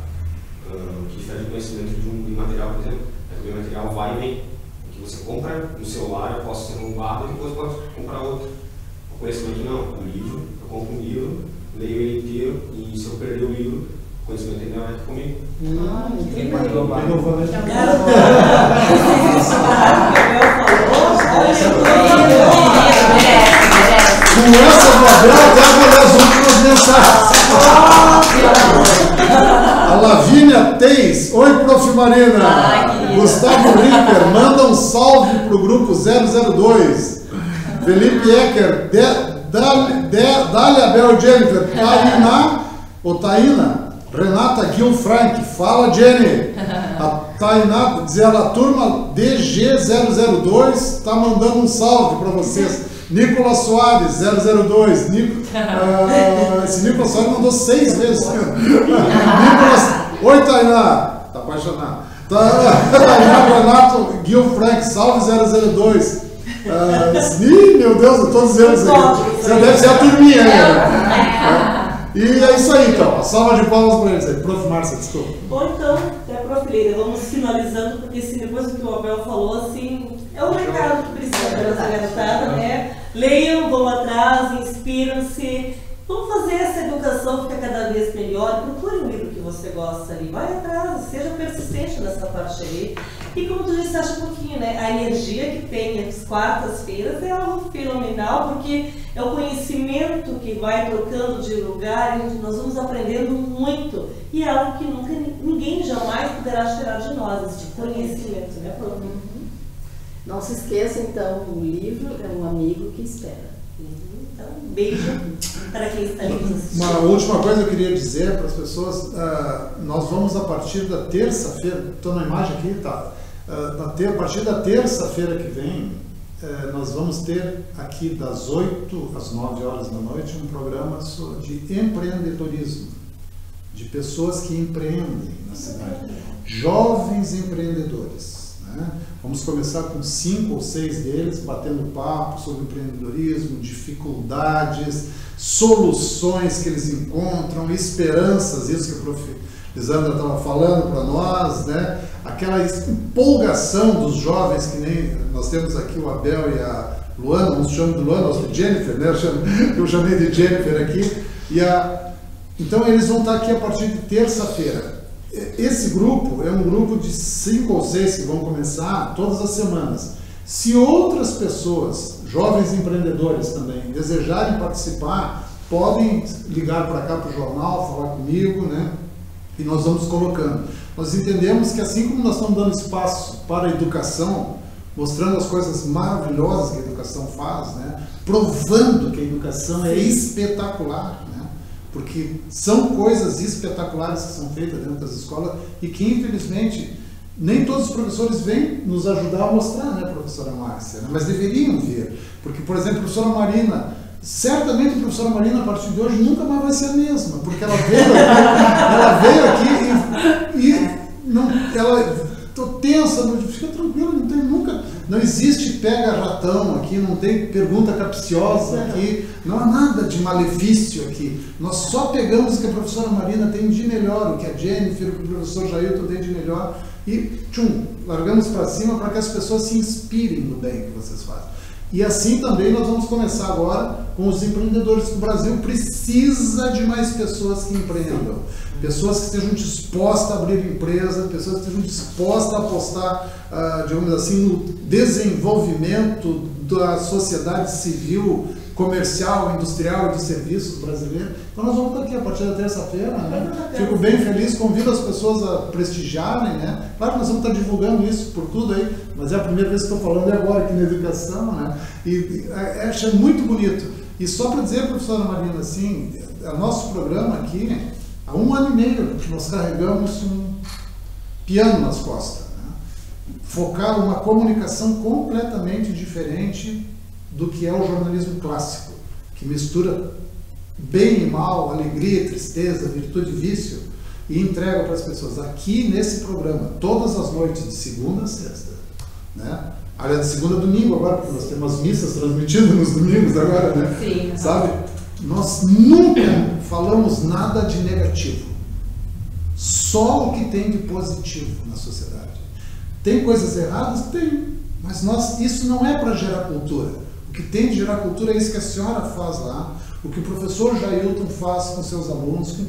que difere do conhecimento de um material, por exemplo, é que o material vai e vem. O que você compra no celular, eu posso ser roubado e depois pode comprar outro. O conhecimento não. O livro, eu compro um livro, leio ele inteiro e se eu perder o livro, o conhecimento ainda vai comigo. Quem pode roubar? Com essa do Abel, até agora as últimas mensagens. A Lavínia Teis, oi, Prof. Marina. Gustavo Ricker, manda um salve pro grupo 002. Felipe Ecker, Dália Abel Jennifer, Taína, Renata Gil Frank, fala Jenny. A Tainá diz ela, a turma DG002 está mandando um salve para vocês. Nicolas Soares, 002. Esse Nicolas Soares mandou 6 vezes. Oi, Tainá. Tá apaixonado. Tainá Renato Gil Frank, salve 002. Meu Deus, eu todos eles aí. Você deve ser a turminha aí. E é isso aí, então. Salva de palmas para eles aí. Prof. Márcia, desculpa. Bom, então, Prof. Leila, vamos finalizando, porque se depois do que o Abel falou, assim, é o recado que precisa para essa garotada, né? Leiam, vão atrás, inspiram-se. Vamos fazer essa educação ficar cada vez melhor. Procure um livro que você gosta ali. Vai atrás, seja persistente nessa parte aí. E como tu disse, acha um pouquinho, né? A energia que tem as quartas-feiras é algo fenomenal, porque é o conhecimento que vai trocando de lugar e nós vamos aprendendo muito. E é algo que nunca ninguém jamais poderá tirar de nós, esse conhecimento, né, Prof? Não se esqueça, então, o livro é um amigo que espera. Então, um beijo para quem está ali nos assistindo. Uma última coisa que eu queria dizer para as pessoas, nós vamos a partir da terça-feira, estou na imagem aqui, tá? A partir da terça-feira que vem, nós vamos ter aqui das 8 às 9 horas da noite um programa de empreendedorismo, de pessoas que empreendem na cidade, jovens empreendedores. Vamos começar com 5 ou 6 deles, batendo papo sobre empreendedorismo, dificuldades, soluções que eles encontram, esperanças, isso que a Prof. Lisandra estava falando para nós, né? Aquela empolgação dos jovens, que nem nós temos aqui o Abel e a Luana, uns chamam de Luana, outros de Jennifer, né? Eu chamei de Jennifer aqui. Então eles vão estar aqui a partir de terça-feira. Esse grupo é um grupo de 5 ou 6 que vão começar todas as semanas. Se outras pessoas, jovens empreendedores também, desejarem participar, podem ligar para cá para o jornal, falar comigo, né? E nós vamos colocando. Nós entendemos que assim como nós estamos dando espaço para a educação, mostrando as coisas maravilhosas que a educação faz, né? Provando que a educação é espetacular, né? Porque são coisas espetaculares que são feitas dentro das escolas e que, infelizmente, nem todos os professores vêm nos ajudar a mostrar, né, professora Márcia? Né? Mas deveriam vir. Porque, por exemplo, a professora Marina, certamente a professora Marina, a partir de hoje, nunca mais vai ser a mesma, porque ela veio aqui e não, ela... Estou tensa, fica tranquilo, não existe pega-ratão aqui, não tem pergunta capciosa aqui, não há nada de malefício aqui. Nós só pegamos o que a professora Marina tem de melhor, o que a Jennifer, o que o professor Jailton tem de melhor e largamos para cima para que as pessoas se inspirem no bem que vocês fazem. E assim também nós vamos começar agora com os empreendedores. O Brasil precisa de mais pessoas que empreendam. Pessoas que estejam dispostas a abrir empresa, pessoas que estejam dispostas a apostar, digamos assim, no desenvolvimento da sociedade civil, comercial, industrial e de serviços brasileira. Então nós vamos estar aqui a partir da terça-feira, né? Fico bem feliz, convido as pessoas a prestigiarem, né? Claro que nós vamos estar divulgando isso por tudo aí, mas é a primeira vez que estou falando agora aqui na educação, né? E acho muito bonito. E só para dizer, professora Marina, assim, o nosso programa aqui, há 1 ano e meio, nós carregamos um piano nas costas, né? Focar uma comunicação completamente diferente do que é o jornalismo clássico, que mistura bem e mal, alegria, tristeza, virtude e vício, e entrega para as pessoas. Aqui nesse programa, todas as noites, de segunda a sexta, né? Aliás, de segunda a domingo agora, porque nós temos as missas transmitidas nos domingos agora, né? Sim. Sabe? Nós nunca falamos nada de negativo. Só o que tem de positivo na sociedade. Tem coisas erradas? Tem. Mas isso não é para gerar cultura. O que tem de gerar cultura é isso que a senhora faz lá, o que o professor Jailton faz com seus alunos, que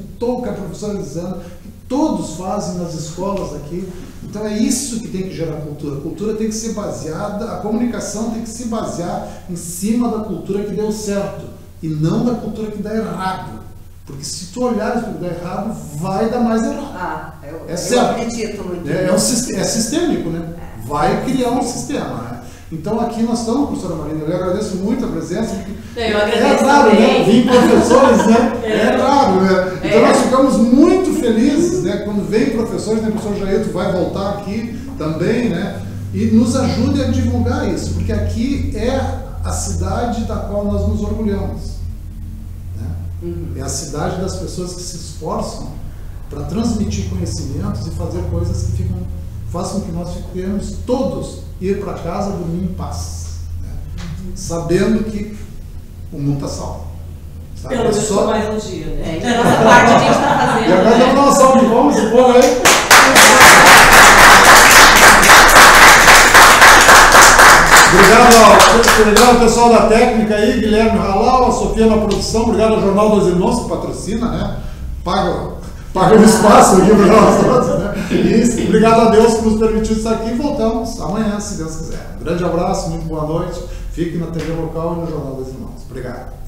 a professora Elisandra, que todos fazem nas escolas aqui. Então é isso que tem que gerar cultura. A cultura tem que ser baseada, a comunicação tem que se basear em cima da cultura que deu certo e não da cultura que dá errado. Porque se tu olhares para o que dá errado, vai dar mais errado. Eu certo. acredito muito. É sistêmico, né? Vai criar um sistema, né? Então aqui nós estamos, professora Marina, eu lhe agradeço muito a presença. Eu agradeço raro, também. né? Vim professores, né? É raro, né? Então nós ficamos muito felizes, né? Quando vem professores, né? O professor Jailton vai voltar aqui também, né? E nos ajude a divulgar isso, porque aqui é a cidade da qual nós nos orgulhamos. Né? É a cidade das pessoas que se esforçam para transmitir conhecimentos e fazer coisas que façam com que nós fiquemos todos ir para casa dormir em paz, né? Sabendo que o mundo está salvo. Pelo menos só mais um dia, né? Então, a nossa parte a gente está fazendo. E agora dá uma salva de palmas e põe aí. Obrigado ao pessoal da técnica aí, Guilherme Halal, a Sofia na produção, obrigado ao Jornal dos Irmãos que patrocina, né? Paga o espaço aqui para nós, né? E obrigado a Deus que nos permitiu estar aqui e voltamos amanhã, se Deus quiser. Um grande abraço, muito boa noite. Fique na TV local e no Jornal dos Irmãos. Obrigado.